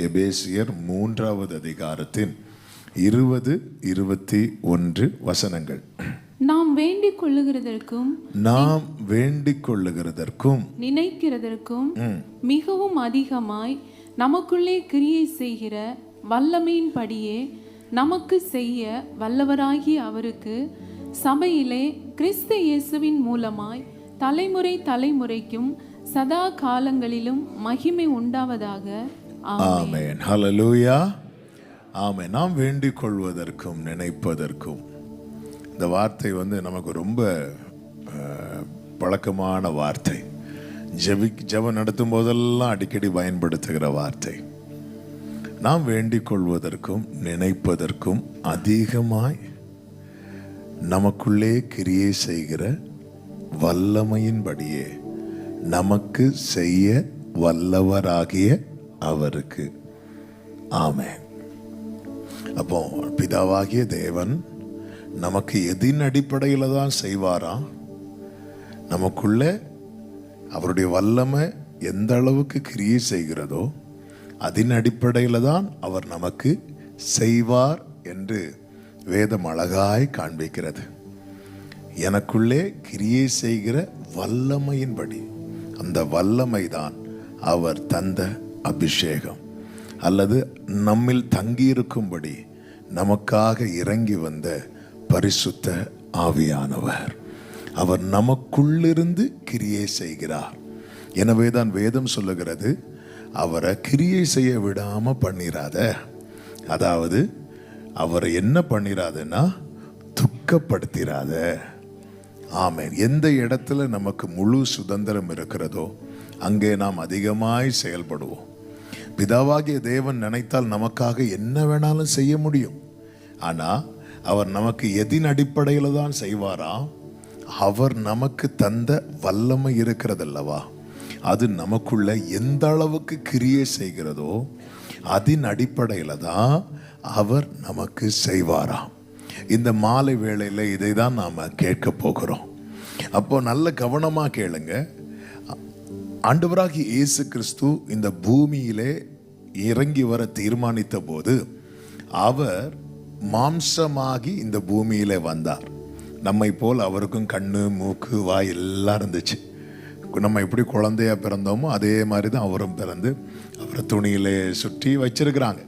எபேசியர் 3வது அதிகாரத்தின் 20-21 வசனங்கள். நாம் வேண்டிக் கொள்ளுகிறதற்கும் நினைக்கிறதற்கும் மிகவும் அதிகமாய் நமக்குள்ளே கிரியை செய்கிற வல்லமையின்படியே நமக்கு செய்ய வல்லவராகிய அவருக்கு சபையிலே கிறிஸ்து இயேசுவின் மூலமாய் தலைமுறை தலைமுறைக்கும் சதா காலங்களிலும் மகிமை உண்டாவதாக. ஆமென். ஹல்லேலூயா. ஆமென். நாம் வேண்டிக் கொள்வதற்கும் நினைப்பதற்கும், இந்த வார்த்தை நமக்கு ரொம்ப பழக்கமான வார்த்தை. ஜெபம் நடத்தும் போதெல்லாம் அடிக்கடி பயன்படுத்துகிற வார்த்தை. நாம் வேண்டிக் கொள்வதற்கும் நினைப்பதற்கும் அதிகமாய் நமக்குள்ளே கிரியை செய்கிற வல்லமையின்படியே நமக்கு செய்ய வல்லவராகிய அவருக்கு. ஆமென். அப்போ பிதாவாகிய தேவன் நமக்கு எதின் அடிப்படையில் தான் செய்வாரா? நமக்குள்ள அவருடைய வல்லமை எந்த அளவுக்கு கிரியை செய்கிறதோ அதன் அடிப்படையில் தான் அவர் நமக்கு செய்வார் என்று வேதம் அழகாய் காண்பிக்கிறது. எனக்குள்ளே கிரியை செய்கிற வல்லமையின்படி, அந்த வல்லமை தான் அவர் தந்த அபிஷேகம், அல்லது நம்மில் தங்கியிருக்கும்படி நமக்காக இறங்கி வந்த பரிசுத்த ஆவியானவர். அவர் நமக்குள்ளிருந்து கிரியை செய்கிறார். எனவே தான் வேதம் சொல்லுகிறது, அவரை கிரியை செய்ய விடாம பண்ணிராத. அதாவது அவரை என்ன பண்ணிராதுன்னா துக்கப்படுத்திராத. ஆமென். எந்த இடத்துல நமக்கு முழு சுதந்திரம் இருக்கிறதோ அங்கே நாம் அதிகமாய் செயல்படுவோம். பிதாவாகிய தேவன் நினைத்தால் நமக்காக என்ன வேணாலும் செய்ய முடியும். ஆனால் அவர் நமக்கு எதின் அடிப்படையில் தான் செய்வாரா? அவர் நமக்கு தந்த வல்லமை இருக்கிறதல்லவா, அது நமக்குள்ள எந்த அளவுக்கு கிரியை செய்கிறதோ அதன் அடிப்படையில் தான் அவர் நமக்கு செய்வாராம். இந்த மாலை வேளையில் இதை தான் நாம் கேட்க போகிறோம். அப்போ நல்ல கவனமாக கேளுங்க. ஆண்டவராகிய இயேசு கிறிஸ்து இந்த பூமியிலே இறங்கி வர தீர்மானித்த போது அவர் மாம்சமாகி இந்த பூமியிலே வந்தார். நம்மை போல் அவருக்கும் கண்ணு மூக்கு வாய் எல்லாம் இருந்துச்சு. நம்ம எப்படி குழந்தையா பிறந்தோமோ அதே மாதிரி தான் அவரும் பிறந்து அவரை துணியிலே சுற்றி வச்சிருக்கிறாங்க.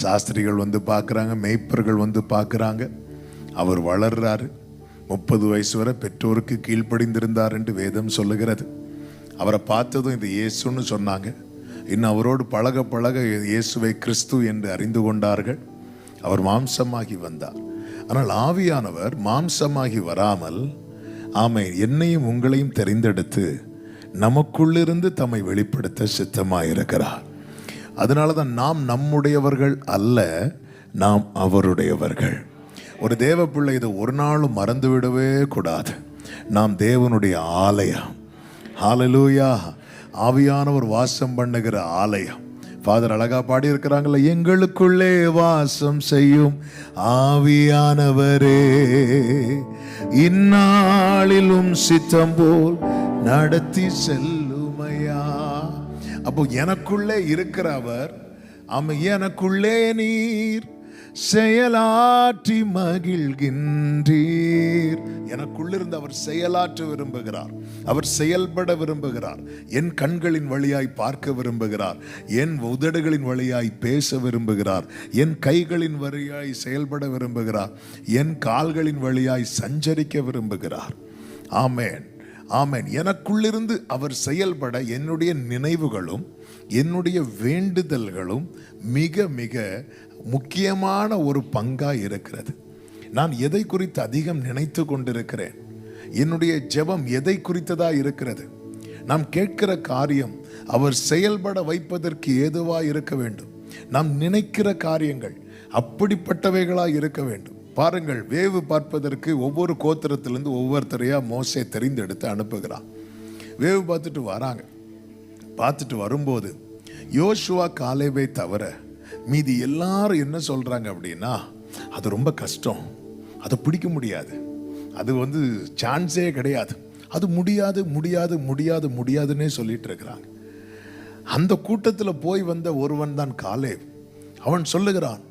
சாஸ்திரிகள் பார்க்குறாங்க, மேய்ப்பர்கள் பார்க்குறாங்க. அவர் வளர்றாரு. 30 வயசு வரை பெற்றோருக்கு கீழ்ப்படிந்திருந்தார் என்று வேதம் சொல்லுகிறது. அவரை பார்த்ததும் இது இயேசுன்னு சொன்னாங்க. இன்னும் அவரோடு பழக பழக இயேசுவை கிறிஸ்து என்று அறிந்து கொண்டார்கள். அவர் மாம்சமாகி வந்தார். ஆனால் ஆவியானவர் மாம்சமாகி வராமல், ஆமென், என்னையும் உங்களையும் தெரிந்தெடுத்து நமக்குள்ளிருந்து தம்மை வெளிப்படுத்த சித்தமாயிருக்கிறார். அதனால தான் நாம் நம்முடையவர்கள் அல்ல, நாம் அவருடையவர்கள். ஒரு தேவ பிள்ளை இதை ஒரு நாளும் மறந்துவிடவே கூடாது. நாம் தேவனுடைய ஆலயம். ஹல்லேலூயா. ஆவியானவர் வாசம் பண்ணுகிற ஆலயம். ஃபாதர் அழகா பாடி இருக்கிறாங்கல்ல, எங்களுக்குள்ளே வாசம் செய்யும் ஆவியானவரே, இந்நாளிலும் சித்தம் போல் நடத்தி செல்லுமையா. அப்போ எனக்குள்ளே இருக்கிறவர், எனக்குள்ளே நீர் செயலாற்றி மகிழ்கின்றீர். எனக்குள்ளிருந்து அவர் செயலாற்ற விரும்புகிறார். அவர் செயல்பட விரும்புகிறார். என் கண்களின் வழியாய் பார்க்க விரும்புகிறார். என் உதடுகளின் வழியாய் பேச விரும்புகிறார். என் கைகளின் வழியாய் செயல்பட விரும்புகிறார். என் கால்களின் வழியாய் சஞ்சரிக்க விரும்புகிறார். ஆமென், ஆமென். எனக்குள்ளிருந்து அவர் செயல்பட என்னுடைய நினைவுகளும் என்னுடைய வேண்டுதல்களும் மிக மிக முக்கியமான ஒரு பங்காக இருக்கிறது. நான் எதை குறித்து அதிகம் நினைத்து கொண்டிருக்கிறேன்? என்னுடைய ஜெபம் எதை குறித்ததாக இருக்கிறது? நாம் கேட்கிற காரியம் அவர் செயல்பட வைப்பதற்கு ஏதுவாக இருக்க வேண்டும். நாம் நினைக்கிற காரியங்கள் அப்படிப்பட்டவைகளாக இருக்க வேண்டும். பாருங்கள், வேவு பார்ப்பதற்கு ஒவ்வொரு கோத்திரத்திலிருந்து ஒவ்வொருத்தரையா மோசே தெரிந்தெடுத்து அனுப்புகிறான். வேவு பார்த்துட்டு வராங்க. பார்த்துட்டு வரும்போது யோசுவா காலேபை தவிர மீதி எல்லாரும் என்ன சொல்றாங்க அப்படின்னா, அது ரொம்ப கஷ்டம், அதை பிடிக்க முடியாது, அது சான்ஸே கிடையாது, அது முடியாது முடியாது முடியாது முடியாதுன்னே சொல்லிட்டு இருக்கிறாங்க. அந்த கூட்டத்தில் போய் வந்த ஒருவன் தான் காலேப். அவன் சொல்லுகிறான்,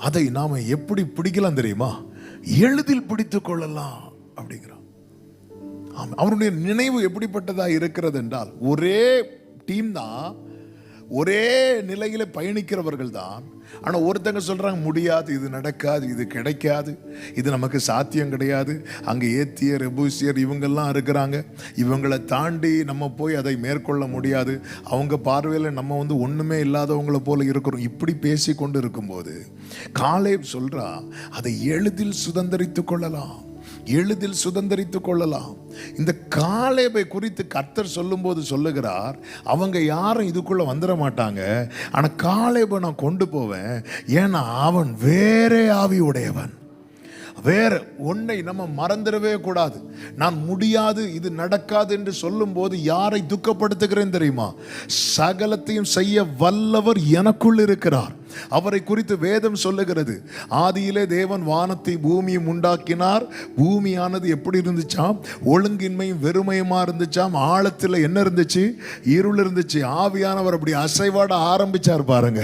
அதை நாம எப்படி பிடிக்கலாம் தெரியுமா? எளிதில் பிடித்து கொள்ளலாம் அப்படிங்கிறான். அவருடைய நினைவு எப்படிப்பட்டதா இருக்கிறது என்றால், ஒரே டீம் தான், ஒரே நிலையில பயணிக்கிறவர்கள் தான். ஆனா ஒருத்தங்க சொல்றாங்க முடியாது, இது நடக்காது, இது கிடைக்காது, இது நமக்கு சாத்தியம் கிடையாது. அங்க ஏத்தியர் எபூசியர் இவங்கெல்லாம் இருக்கிறாங்க, இவங்களை தாண்டி நம்ம போய் அதை மேற்கொள்ள முடியாது, அவங்க பார்வையில் நம்ம ஒண்ணுமே இல்லாதவங்களை போல இருக்கிறோம். இப்படி பேசி கொண்டு இருக்கும்போது காலேப் சொல்றா, அதை எளிதில் சுதந்தரித்துக் கொள்ளலாம், எளிதில் சுதந்தரித்துக் கொள்ளலாம். இந்த காலேபை குறித்து கர்த்தர் சொல்லும்போது சொல்லுகிறார், அவங்க யாரும் இதுக்குள்ள வந்துட மாட்டாங்க, ஆனா காலேபை நான் கொண்டு போவேன், ஏன்னா அவன் வேற ஆவி உடையவன். வேற ஒன்றை நம்ம மறந்துடவே கூடாது. நான் முடியாது, இது நடக்காது என்று சொல்லும் போது யாரை துக்கப்படுத்துகிறேன் தெரியுமா? சகலத்தையும் செய்ய வல்லவர் எனக்குள் இருக்கிறார். அவரை குறித்து வேதம் சொல்லுகிறது, ஆதியிலே தேவன் வானத்தை பூமியும் உண்டாக்கினார். பூமியானது எப்படி இருந்துச்சாம்? ஒழுங்கின்மையும் வெறுமையுமா இருந்துச்சாம். ஆழத்தில் என்ன இருந்துச்சு? இருள் இருந்துச்சு. ஆவியானவர் அப்படி அசைவாட ஆரம்பிச்சார் பாருங்க.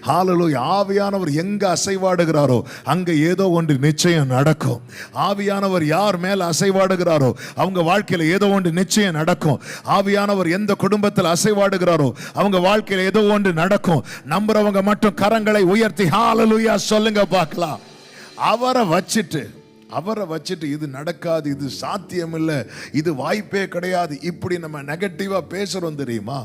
ஹல்லேலூயா. ஆவியானவர் எங்க அசைவாடுகிறாரோ அங்க ஏதோ ஒன்று நிச்சயம் நடக்கும். ஆவியானவர் யார் மேல் அசைவாடுகிறாரோ அவங்க வாழ்க்கையில ஏதோ ஒன்று நிச்சயம் நடக்கும். ஆவியானவர் எந்த குடும்பத்தில் அசைவாடுகிறாரோ அவங்க வாழ்க்கையில ஏதோ ஒன்று நடக்கும். நம்புறவங்க மட்டும் கரங்களை உயர்த்தி ஹல்லேலூயா சொல்லுங்க பார்க்கலாம். அவரை வச்சிட்டு இது நடக்காது, இது சாத்தியம் இல்லை, இது வாய்ப்பே கிடையாது, இப்படி நம்ம நெகட்டிவா பேசுறோம் தெரியுமா?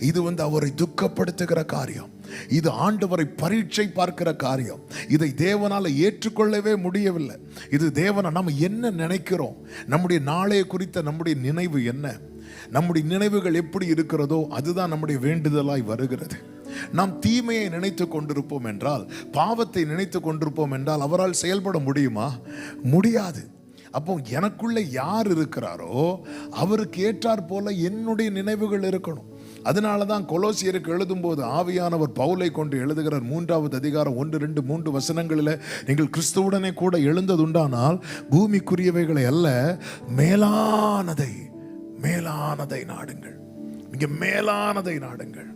இது அவரை துக்கப்படுத்துகிற காரியம். இது ஆண்டவரை பரீட்சை பார்க்கிற காரியம். இதை தேவனால ஏற்றுக்கொள்ளவே முடியவில்லை. இது தேவனை நம்ம என்ன நினைக்கிறோம், நம்முடைய நாளைய குறித்த நம்முடைய நினைவு என்ன, நம்முடைய நினைவுகள் எப்படி இருக்கிறதோ அதுதான் நம்முடைய வேண்டுதலாய் வருகிறது. நாம் தீமையை நினைத்து கொண்டிருப்போம் என்றால், பாவத்தை நினைத்து கொண்டிருப்போம் என்றால் அவரால் செயல்பட முடியுமா? முடியாது. அப்போ எனக்குள்ள யார் இருக்கிறாரோ அவருக்கு ஏற்றார் போல என்னுடைய நினைவுகள் இருக்கணும். அதனாலதான் கொலோசியருக்கு எழுதும் போது ஆவியானவர் பவுலை கொண்டு எழுதுகிறார். 3வது அதிகாரம் 1, 2, 3 வசனங்களில், நீங்கள் கிறிஸ்துவுடனே கூட எழுந்ததுண்டானால் பூமிக்குரியவைகளை அல்ல, மேலானதை நாடுங்கள். இங்க மேலானதை நாடுங்கள்.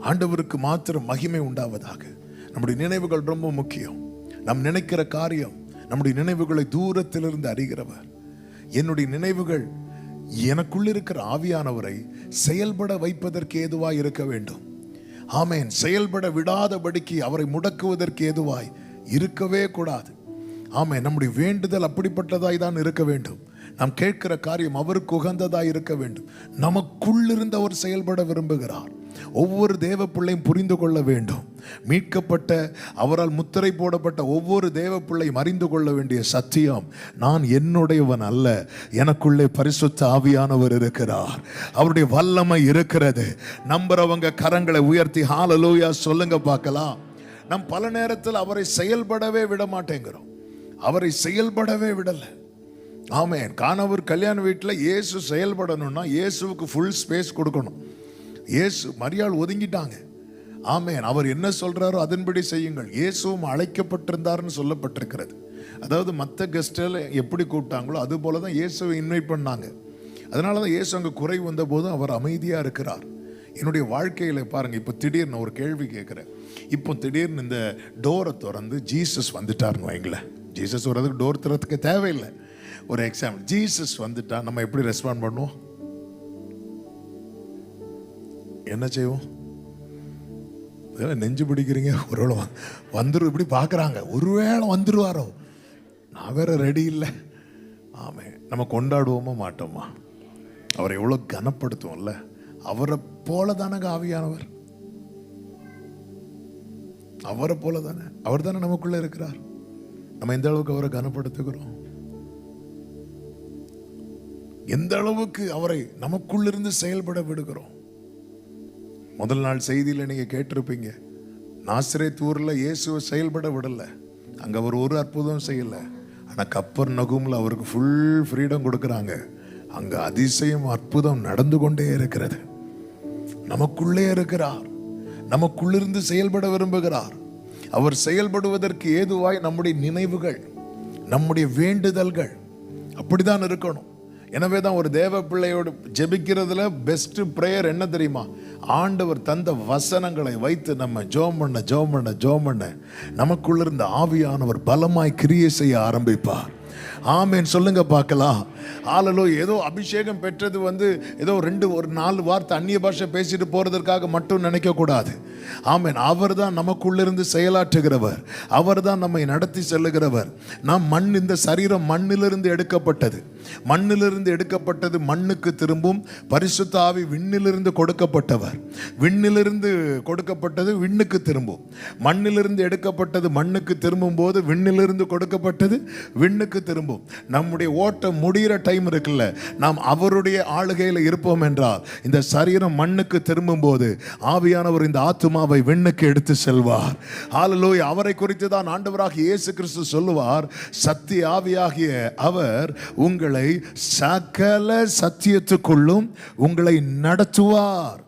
ஆண்டவருக்கு மாத்திரம் மகிமை உண்டாவதாக. நம்முடைய நினைவுகள் ரொம்ப முக்கியம். நாம் நினைக்கிற காரியம், நம்முடைய நினைவுகளை தூரத்திலிருந்து அறிகிறவர். என்னுடைய நினைவுகள் எனக்குள் இருக்கிற ஆவியானவரை செயல்பட வைப்பதற்கு ஏதுவாய் இருக்க வேண்டும். ஆமென். செயல்பட விடாதபடிக்கு அவரை முடக்குவதற்கு ஏதுவாய் இருக்கவே கூடாது. ஆமென். நம்முடைய வேண்டுதல் அப்படிப்பட்டதாய் தான் இருக்க வேண்டும். நாம் கேட்கிற காரியம் அவருக்கு உகந்ததாய் இருக்க வேண்டும். நமக்குள்ளிருந்து அவர் செயல்பட விரும்புகிறார். ஒவ்வொரு தேவ பிள்ளையும் புரிந்து கொள்ள வேண்டும். மீட்கப்பட்ட, அவரால் முத்திரை போடப்பட்ட ஒவ்வொரு தேவ பிள்ளையும் அறிந்து கொள்ள வேண்டிய சத்தியம், நான் என்னுடையவன் அல்ல, எனக்குள்ளே பரிசுத்த ஆவியானவர் இருக்கிறார், அவருடைய வல்லமை இருக்கிறது. நம்புறவங்க கரங்களை உயர்த்தி ஹல்லேலூயா சொல்லுங்க பார்க்கலாம். நம் பல நேரத்தில் அவரை செயல்படவே விட மாட்டேங்கிறோம். அவரை செயல்படவே விடல. ஆமென். கானாவூர் கல்யாண வீட்டில் இயேசு செயல்படணும்னா இயேசுவுக்கு ஃபுல் ஸ்பேஸ் கொடுக்கணும். இயேசு, மரியாள் ஒதுங்கிட்டாங்க. ஆமென். அவர் என்ன சொல்றாரோ அதன்படி செய்யுங்கள். இயேசுவும் அழைக்கப்பட்டிருந்தார்னு சொல்லப்பட்டிருக்கிறது. அதாவது மற்ற கெஸ்டில் எப்படி கூப்பிட்டாங்களோ அது போல தான் இயேசுவை இன்வைட் பண்ணாங்க. அதனால தான் இயேசு அங்கே குறை வந்த போதும் அவர் அமைதியாக இருக்கிறார். என்னுடைய வாழ்க்கையில் பாருங்க, இப்போ திடீர்னு ஒரு கேள்வி கேட்குறேன். இப்போ திடீர்னு இந்த டோரை திறந்து ஜீசஸ் வந்துட்டாருன்னு வைங்களேன். ஜீசஸ் வர்றதுக்கு டோர் திறத்துக்கு தேவையில்லை. ஒரு எக்ஸாம்பிள், ஜீசஸ் வந்துட்டா நம்ம எப்படி ரெஸ்பாண்ட் பண்ணுவோம்? என்ன செய்வோம்? நெஞ்சு பிடிக்கிறீங்க. ஒருவேளை வந்துடும் இப்படி பார்க்குறாங்க, ஒருவேளை வந்துடுவாரோ, நான் வேற ரெடி இல்லை. ஆமே, நம்ம கொண்டாடுவோமா மாட்டோமா? அவரை எவ்வளோ கனப்படுத்துவோம்ல. அவரை போல தானங்க ஆவியானவர், அவரை போல தானே, அவர் தானே நமக்குள்ள இருக்கிறார். நம்ம எந்த அளவுக்கு அவரை கனப்படுத்துகிறோம், எந்த அளவுக்கு அவரை நமக்குள்ளிருந்து செயல்பட விடுகிறோம். முதல் நாள் செய்தியில் நீங்க கேட்டிருப்பீங்க, நாசரேத் ஊர்ல இயேசுவை செயல்பட விடல, அங்க அவர் ஒரு அற்புதம் செய்யல. ஆனா கப்பர்நகூம்ல அவருக்கு ஃபுல் ஃப்ரீடம் கொடுக்கறாங்க. அங்க அதிசயம் அற்புதம் நடந்து கொண்டே இருக்கிறது. நமக்குள்ளே இருக்கிறார், நமக்குள்ளிருந்து செயல்பட விரும்புகிறார். அவர் செயல்படுவதற்கு ஏதுவாய் நம்முடைய நினைவுகள், நம்முடைய வேண்டுதல்கள் அப்படிதான் இருக்கணும். எனவே தான் ஒரு தேவ பிள்ளையோடு ஜெபிக்கிறதுல பெஸ்ட் பிரேயர் என்ன தெரியுமா? ஆண்டவர் தந்த வசனங்களை வைத்து நம்ம ஜெபம் பண்ண நமக்குள்ள இருந்த ஆவியானவர் பலமாய் கிரியை செய்ய ஆரம்பிப்பார். ஆமென் சொல்லுங்க பார்க்கலாம். ஹல்லேலூயா. ஏதோ அபிஷேகம் பெற்றது ஏதோ ஒரு 4 வார்த்தை அந்நிய பாஷை பேசிட்டு போறதற்காக மட்டும் நினைக்க கூடாது. ஆமென். அவர் தான் நமக்குள்ளிருந்து செயலாற்றுகிறவர். அவர் தான் நம்மை நடத்தி செல்லுகிறவர். இந்த சரீரம் மண்ணிலிருந்து எடுக்கப்பட்டது மண்ணுக்கு திரும்பும். பரிசுத்த ஆவி விண்ணிலிருந்து கொடுக்கப்பட்டவர். விண்ணிலிருந்து கொடுக்கப்பட்டது விண்ணுக்கு திரும்பும். மண்ணிலிருந்து எடுக்கப்பட்டது மண்ணுக்கு திரும்பும் போது விண்ணிலிருந்து கொடுக்கப்பட்டது விண்ணுக்கு திரும்பும். நம்முடைய ஓட்டம் முடிகிற டைம் இருக்குல்ல, நாம் அவருடைய ஆளுகையில் இருப்போம் என்றால் இந்த சரீரம் மண்ணுக்கு திரும்பும் போது ஆவியானவர் இந்த ஆத்துமாவை விண்ணுக்கு எடுத்து செல்வார். ஹல்லேலூயா. அவரை குறித்து தான் ஆண்டவராகிய இயேசு கிறிஸ்து சொல்லுவார், சத்திய ஆவியாகிய அவர் உங்களை சகல சத்தியத்துக்குள்ளும் உங்களை நடத்துவார்.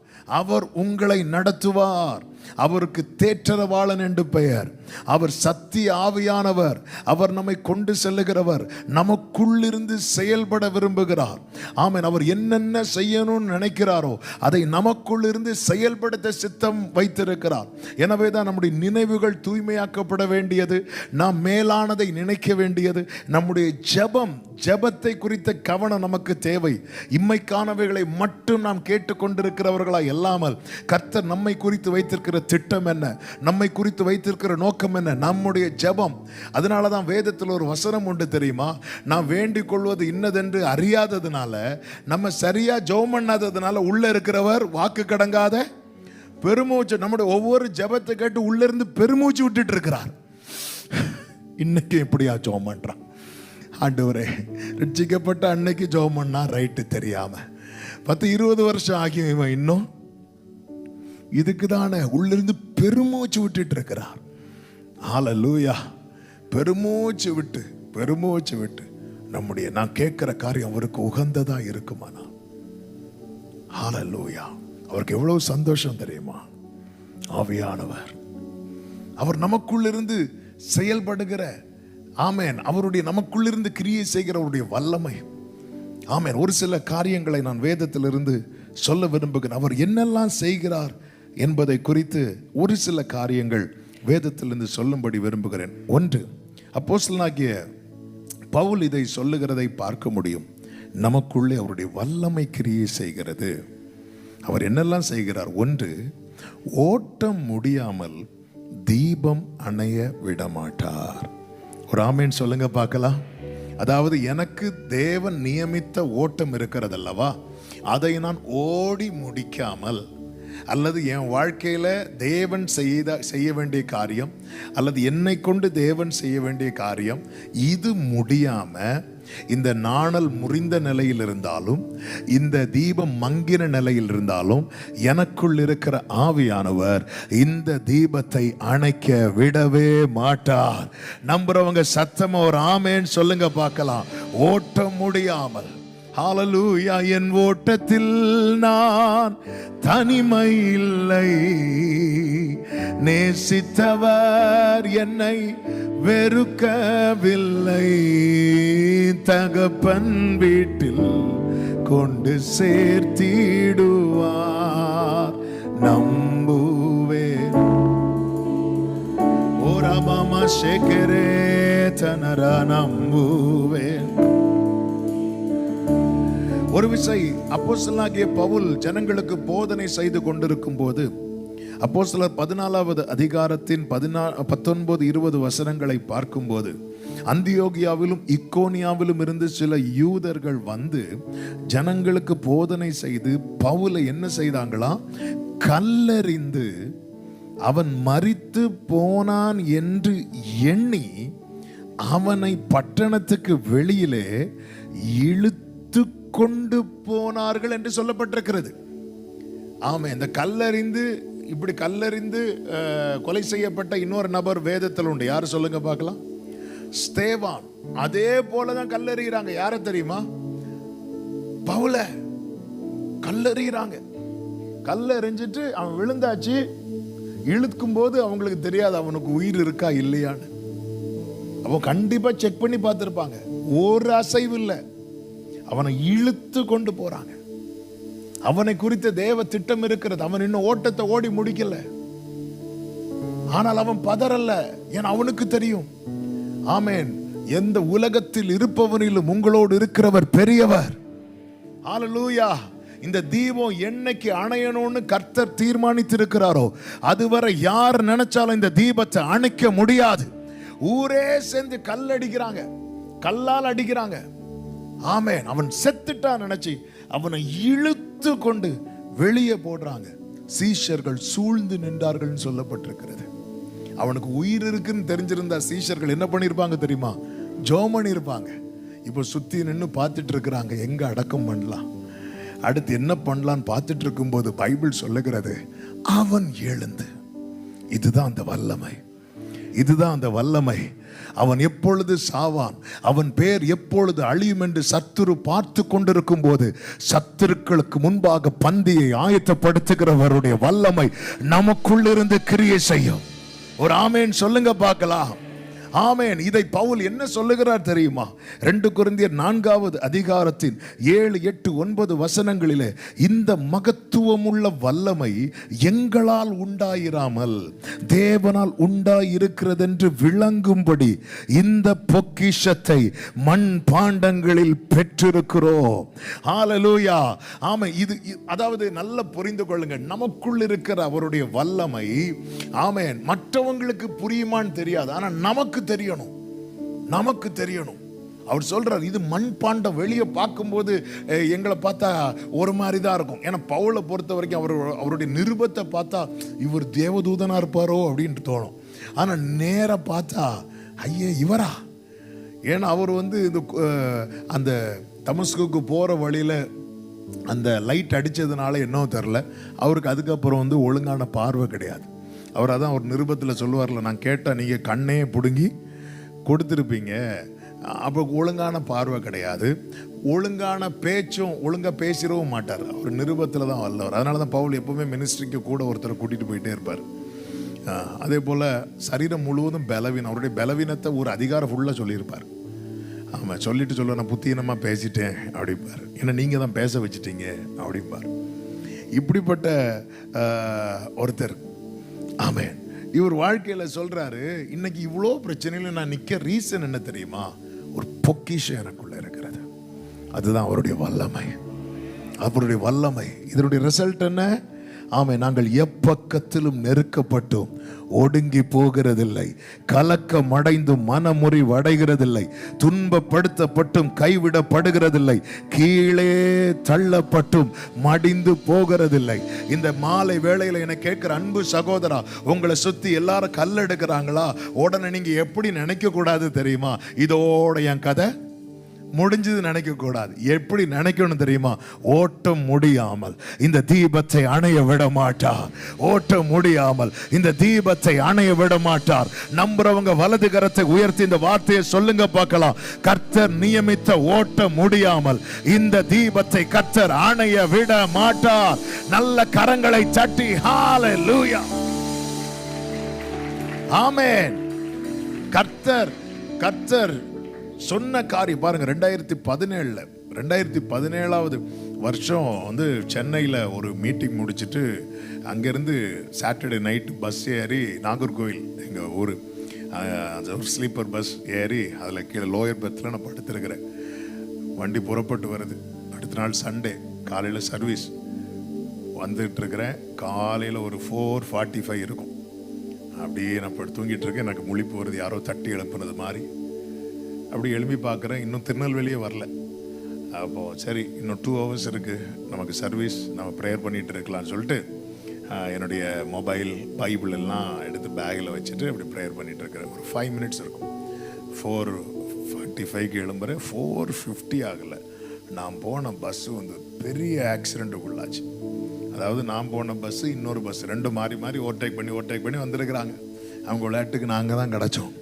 அவர் உங்களை நடத்துவார். அவருக்கு தேற்றரவாளன் என்று பெயர். அவர் சத்திய ஆவியானவர். அவர் நம்மை கொண்டு செல்லுகிறவர். நமக்குள்ளிருந்து செயல்பட விரும்புகிறார். ஆமென். அவர் என்னென்ன செய்யணும்னு நினைக்கிறாரோ அதை நமக்குள்ளிருந்து செயல்படுத்த சித்தம் வைத்திருக்கிறார். எனவே தான் நம்முடைய நினைவுகள் தூய்மையாக்கப்பட வேண்டியது. நாம் மேலானதை நினைக்க வேண்டியது. நம்முடைய ஜெபத்தை குறித்த கவனம் நமக்கு தேவை. இம்மைக்கானவைகளை மட்டும் நாம் கேட்டுக்கொண்டிருக்கிறவர்களா இல்லாமல் கர்த்தர் நம்மை குறித்து வைத்திருக்கிற திட்டம் என்ன, நம்மை குறித்து வைத்திருக்கிற நோக்கம் என்ன, நம்முடைய ஜெபம். அதனால தான் வேதத்தில் ஒரு வசனம் உண்டு தெரியுமா? நான் வேண்டிக் கொள்வது இன்னதென்று அறியாததுனால, நம்ம சரியா ஜெபம் பண்ணாததுனால உள்ள இருக்கிறவர் வாக்கு கடங்காத பெருமூச்சு. நம்முடைய ஒவ்வொரு ஜெபத்தை கேட்டு உள்ள இருந்து பெருமூச்சு விட்டுட்டு இருக்கிறார். இன்னைக்கு எப்படியா ஜெபம் பண்றான்? ஆண்டவரே, ரட்சிக்கப்பட்ட அன்னைக்கு ஜெபம் பண்ணா ரைட்டு தெரியாம 10-20 வருஷம் ஆகியும் இவன் இன்னும் இதுக்கு தானே உள்ளிருந்து பெருமூச்சு விட்டுட்டு இருக்கிறார். ஹல்லேலூயா. பெருமூச்சு விட்டு நம்முடைய நான் கேட்கிற காரியம் அவருக்கு உகந்ததா இருக்குமானா, ஹல்லேலூயா, அவருக்கு எவ்வளவு சந்தோஷம் தெரியுமா? ஆவியானவர் அவர் நமக்குள்ளிருந்து செயல்படுகிற, ஆமென், அவருடைய நமக்குள்ளிருந்து கிரியை செய்கிற அவருடைய வல்லமை. ஆமென். ஒரு சில காரியங்களை நான் வேதத்திலிருந்து சொல்ல விரும்புகிறேன். அவர் என்னெல்லாம் செய்கிறார் என்பதை குறித்து ஒரு சில காரியங்கள் வேதத்திலிருந்து சொல்லும்படி விரும்புகிறேன். ஒன்று, அப்போஸ்தலனாகிய பவுல் இதை சொல்லுகிறதை பார்க்க முடியும். நமக்குள்ளே அவருடைய வல்லமை கிரியை செய்கிறது. அவர் என்னெல்லாம் செய்கிறார்? ஒன்று, ஓட்டம் முடியாமல் தீபம் அணைய விடமாட்டார். ஒரு ஆமேன் சொல்லுங்க பார்க்கலாம். அதாவது எனக்கு தேவன் நியமித்த ஓட்டம் இருக்கிறதல்லவா, அதை நான் ஓடி முடிக்காமல், அல்லது என் வாழ்க்கையில தேவன் செய்ய வேண்டிய காரியம் அல்லது என்னை கொண்டு தேவன் செய்ய வேண்டிய காரியம் இது முடியாம இந்த நாணல் முறிந்த நிலையில் இருந்தாலும், இந்த தீபம் மங்கின நிலையில் இருந்தாலும், எனக்குள் இருக்கிற ஆவியானவர் இந்த தீபத்தை அணைக்க விடவே மாட்டார். நம்புறவங்க சத்தமா ஒரு ஆமேன் சொல்லுங்க பார்க்கலாம். ஓட்டம் முடியாமல், ஹல்லேலூயா, என் ஓட்டத்தில் நான் தனிமை இல்லை, நேசித்தவர் என்னை வெறுக்கவில்லை, தகப்பன் வீட்டில் கொண்டு சேர்த்திடுவார், நம்புவேன். ஓரமாமா ஷேகரே தனரா, நம்புவேன். ஒரு விசை அப்போஸ்தலனாகிய பவுல் ஜனங்களுக்கு போதனை செய்து கொண்டிருக்கும் போது, அப்போஸ்தலர் 14வது அதிகாரத்தின் 19-20 வசனங்களை பார்க்கும்போது, அந்தியோகியாவிலும் இக்கோனியாவிலும் இருந்து சில யூதர்கள் வந்து ஜனங்களுக்கு போதனை செய்து பவுலை என்ன செய்தாங்களா? கல்லெறிந்து அவன் மரித்து போனான் என்று எண்ணி அவனை பட்டணத்துக்கு வெளியிலே இழுத்து கொண்டு போனார்கள் என்று சொல்லப்பட்டிருக்கிறது. ஆமா, இந்த கல்லறிந்து இப்படி கல்லறிந்து கொலை செய்யப்பட்ட இன்னொரு நபர் வேதத்தில் உண்டு. யாரு சொல்லுங்க பார்க்கலாம்? ஸ்தேவான். அதே போலதான் கல்லறிகிறாங்க. யார தெரியுமா? பவுல கல்லறிகிறாங்க. கல்லறிஞ்சிட்டு அவன் விழுந்தாச்சு. இழுக்கும் போது அவங்களுக்கு தெரியாது அவனுக்கு உயிர் இருக்கா இல்லையான்னு. அவன் கண்டிப்பா செக் பண்ணி பார்த்திருப்பாங்க. ஒரு அசைவு இல்லை. அவனை இழுத்து கொண்டு போறாங்க. அவனை குறித்த தேவ திட்டம் இருக்கிறது. அவன் இன்னும் ஓட்டத்தை ஓடி முடிக்கல. ஆனால் அவன் பதறல்ல. ஏன் அவனுக்கு தெரியும், ஆமென், எந்த உலகத்தில் இருப்பவனிலும் உங்களோடு இருக்கிறவர் பெரியவர். ஹல்லேலூயா. இந்த தீபம் என்னைக்கு அணையணும்னு கர்த்தர் தீர்மானித்திருக்கிறாரோ அதுவரை யார் நினைச்சாலும் இந்த தீபத்தை அணைக்க முடியாது. ஊரே சேர்ந்து கல்லடிக்கிறாங்க, கல்லால் அடிக்கிறாங்க. ஆமென். அவன் செத்துட்டான் நினைச்சு அவனை இழுத்து கொண்டு வெளியே போடுறாங்க. சீஷர்கள் சூழ்ந்து நின்றார்கள் சொல்லப்பட்டிருக்கிறது. அவனுக்கு உயிர் இருக்குன்னு தெரிஞ்சிருந்தா சீஷர்கள் என்ன பண்ணிருப்பாங்க தெரியுமா? ஜெபம் பண்ணிருப்பாங்க. இப்போ சுத்தி நின்று பார்த்துட்டு இருக்கிறாங்க, எங்க அடக்கம் பண்ணலாம், அடுத்து என்ன பண்ணலான்னு பார்த்துட்டு இருக்கும்போது பைபிள் சொல்லுகிறது, அவன் எழுந்து. இதுதான் அந்த வல்லமை, இதுதான் அந்த வல்லமை. அவன் எப்பொழுது சாவான், அவன் பேர் எப்பொழுது அழியும் என்று சத்துரு பார்த்து கொண்டிருக்கும் போது சத்துருக்களுக்கு முன்பாக பந்தியை ஆயத்தப்படுத்துகிறவருடைய வல்லமை நமக்குள்ளிருந்து கிரியை செய்யும். ஒரு ஆமேன் சொல்லுங்க பார்க்கலாம். ஆமென். இதை பவுல் என்ன சொல்லுகிறார் தெரியுமா? 2 கொரிந்தியர் 4வது அதிகாரத்தின் 7, 8, 9 வசனங்களிலே இந்த மகத்துவமுள்ள வல்லமை எங்களால் உண்டாயிராமல் தேவனால் உண்டாயிருக்கிறது என்று விளங்கும்படி இந்த பொக்கிஷத்தை மண் பாண்டங்களில் பெற்றிருக்கிறோம். ஹல்லேலூயா. ஆமென். இது அதாவது நல்ல புரிந்து கொள்ளுங்க, நமக்குள் இருக்கிற அவருடைய வல்லமை, ஆமென், மற்றவங்களுக்கு புரியுமான்னு தெரியாது, ஆனா நமக்கு தெரியணும், நமக்கு தெரியணும். அவர் சொல்றார், இது மண் பாண்டம். வெளியே பார்க்கும்போது எங்களை பார்த்தா ஒரு மாதிரி தான் இருக்கும். ஏன்னா பவுலை பொறுத்த வரைக்கும் அவருடைய நிருபத்தை பார்த்தா இவர் தேவதூதனா இருப்பாரோ அப்படின்னு தோணும். ஆனா நேர பார்த்தா ஐயே இவரா? ஏன்னா அவர் இந்த அந்த தமஸ்குக்கு போற வழியில அந்த லைட் அடிச்சதுனால என்னவோ தெரில, அவருக்கு அதுக்கப்புறம் ஒழுங்கான பார்வை கிடையாது. அவர் அதான் ஒரு நிருபத்தில் சொல்லுவார்ல, நான் கேட்டால் நீங்கள் கண்ணே பிடுங்கி கொடுத்துருப்பீங்க. அப்போ ஒழுங்கான பார்வை கிடையாது, ஒழுங்கான பேச்சும் ஒழுங்காக பேசிடவும் மாட்டார். அவர் நிருபத்தில் தான் வல்லவர். அதனால தான் பவுல் எப்போவுமே மினிஸ்ட்ரிக்கு கூட ஒருத்தரை கூட்டிகிட்டு போயிட்டே இருப்பார். அதே போல் சரீரம் முழுவதும் பலவீனம். அவருடைய பலவீனத்தை ஒரு அதிகாரம் ஃபுல்லாக சொல்லியிருப்பார். ஆமாம், சொல்லிட்டு சொல்ல நான் புத்தீனமாக பேசிட்டேன் அப்படிப்பார். ஏன்னா நீங்கள் தான் பேச வச்சுட்டீங்க அப்படிப்பார். இப்படிப்பட்ட ஒருத்தர். ஆமென். இவர் வாழ்க்கையில சொல்றாரு, இன்னைக்கு இவ்வளோ பிரச்சனையில நான் நிக்க ரீசன் என்ன தெரியுமா? ஒரு பொக்கிஷம் எனக்குள்ள இருக்கிறது. அதுதான் அவருடைய வல்லமை, அவருடைய வல்லமை. இதனுடைய ரிசல்ட் என்ன? ஆமை, நாங்கள் எப்பக்கத்திலும் நெருக்கப்பட்டும் ஒடுங்கி போகிறதில்லை, கலக்கம் அடைந்தும் மனமுறிவு அடைகிறதில்லை, துன்பப்படுத்தப்பட்டும் கைவிடப்படுகிறதில்லை, கீழே தள்ளப்பட்டும் மடிந்து போகிறதில்லை. இந்த மாலை வேளையில என கேட்கிற அன்பு சகோதரா, உங்களை சுத்தி எல்லாரும் கல்லெடுக்கிறாங்களா? உடனே நீங்க எப்படி நினைக்க கூடாது தெரியுமா? இதோட என் கதை முடிஞ்சது நினைக்க கூடாது. எப்படி நினைக்கணும் தெரியுமா? ஓட்டம் முடியாமல் இந்த தீபத்தை அணைய விட மாட்டார். ஓட்டம் முடியாமல் இந்த தீபத்தை அணைய விட மாட்டார். நம்புறவங்க வலது கரத்தை உயர்த்தி இந்த வார்த்தையை சொல்லுங்க பார்க்கலாம். கர்த்தர் நியமித்த ஓட்டம் முடியாமல் இந்த தீபத்தை கர்த்தர் அணைய விட மாட்டார். நல்ல கரங்களை தட்டி ஹல்லேலூயா, ஆமென். கர்த்தர் சொன்ன காரியம் பாருங்க. 2017வது வருஷம் சென்னையில் ஒரு மீட்டிங் முடிச்சுட்டு அங்கேருந்து சாட்டர்டே நைட்டு பஸ் ஏறி நாகர்கோவில் எங்கள் ஊர் ஒரு ஸ்லீப்பர் பஸ் ஏறி அதில் கீழே லோயர் பெர்த்தில் நான் படுத்திருக்கிறேன். வண்டி புறப்பட்டு வருது. அடுத்த நாள் சண்டே காலையில் சர்வீஸ் வந்துட்டு இருக்கிறேன். காலையில் ஒரு 4:45 இருக்கும். அப்படியே நான் தூங்கிட்டு இருக்கேன். எனக்கு முழிப்பு வருது, யாரோ தட்டி எழுப்புனது மாதிரி. அப்படி எழுப்பி பார்க்குறேன், இன்னும் திருநெல்வேலியே வரல. அப்போது சரி, இன்னும் 2 hours இருக்குது நமக்கு சர்வீஸ், நம்ம ப்ரேயர் பண்ணிகிட்டு இருக்கலாம்னு சொல்லிட்டு என்னுடைய மொபைல் பைபிள் எல்லாம் எடுத்து பேக்கில் வச்சுட்டு அப்படி ப்ரேயர் பண்ணிகிட்டு இருக்கிறேன். ஒரு 5 minutes இருக்கும். 4:45 எழும்புறேன். 4:50 ஆகலை. நான் போன பஸ்ஸு பெரிய ஆக்சிடெண்ட்டுக்குள்ளாச்சு. அதாவது நான் போன பஸ்ஸு இன்னொரு பஸ் 2 மாறி ஓவர்டேக் பண்ணி வந்திருக்கிறாங்க. அவங்க விளையாட்டுக்கு நாங்கள் தான் கிடச்சோம்.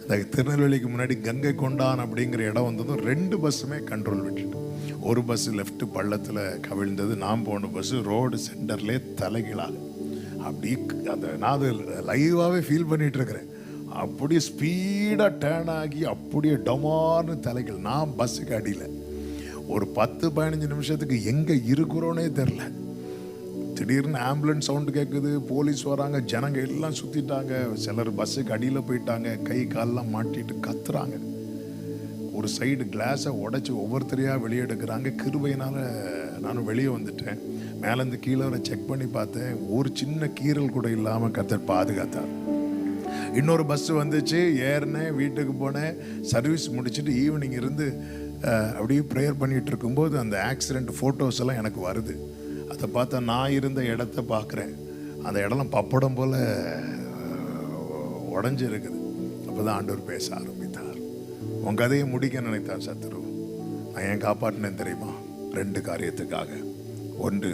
இந்த திருநெல்வேலிக்கு முன்னாடி கங்கை கொண்டான் அப்படிங்கிற இடம் 2 பஸ்ஸுமே கண்ட்ரோல் விட்டுட்டு, ஒரு பஸ் லெஃப்ட் பள்ளத்தில் கவிழ்ந்தது. நான் போன பஸ்ஸு ரோடு சென்டர்லேயே தலைகீழாக அப்படி நான் அது லைவாகவே ஃபீல் பண்ணிட்டு இருக்கிறேன். அப்படியே ஸ்பீடாக டேர்ன் ஆகி அப்படியே டமார்னு தலைகள். நான் பஸ்ஸுக்கு அடியில் ஒரு 10-15 நிமிஷத்துக்கு எங்க இருக்கிறோனே தெரியல. திடீர்னு ஆம்புலன்ஸ் சவுண்டு கேட்குது, போலீஸ் வராங்க, ஜனங்க எல்லாம் சுத்திட்டாங்க, சிலர் பஸ்ஸுக்கு அடியில் போயிட்டாங்க, கை காலெல்லாம் மாட்டிட்டு கத்துறாங்க. ஒரு சைடு கிளாஸை உடைச்சி ஒவ்வொருத்தரையா வெளியே எடுக்கிறாங்க. கிருபையினால நானும் வெளியே வந்துட்டேன். மேலேருந்து கீழே வர செக் பண்ணி பார்த்தேன், ஒரு சின்ன கீறல் கூட இல்லாமல் கர்த்தர் பாதுகாத்தார். இன்னொரு பஸ் வந்துச்சு, ஏறினேன், வீட்டுக்கு போனேன், சர்வீஸ் முடிச்சுட்டு ஈவினிங் இருந்து அப்படியே ப்ரேயர் பண்ணிட்டு இருக்கும்போது அந்த ஆக்சிடெண்ட் ஃபோட்டோஸ் எல்லாம் எனக்கு வருது. அதை பார்த்தா நான் இருந்த இடத்த பார்க்குறேன், அந்த இடம்லாம் பப்படம் போல் உடஞ்சி இருக்குது. அப்போ தான் ஆண்டவர் பேச ஆரம்பித்தார். உன் கதையை முடிக்க நினைத்தார் சத்துரு. நான் ஏன் காப்பாற்றினேன் தெரியுமா? 2 காரியத்துக்காக. 1,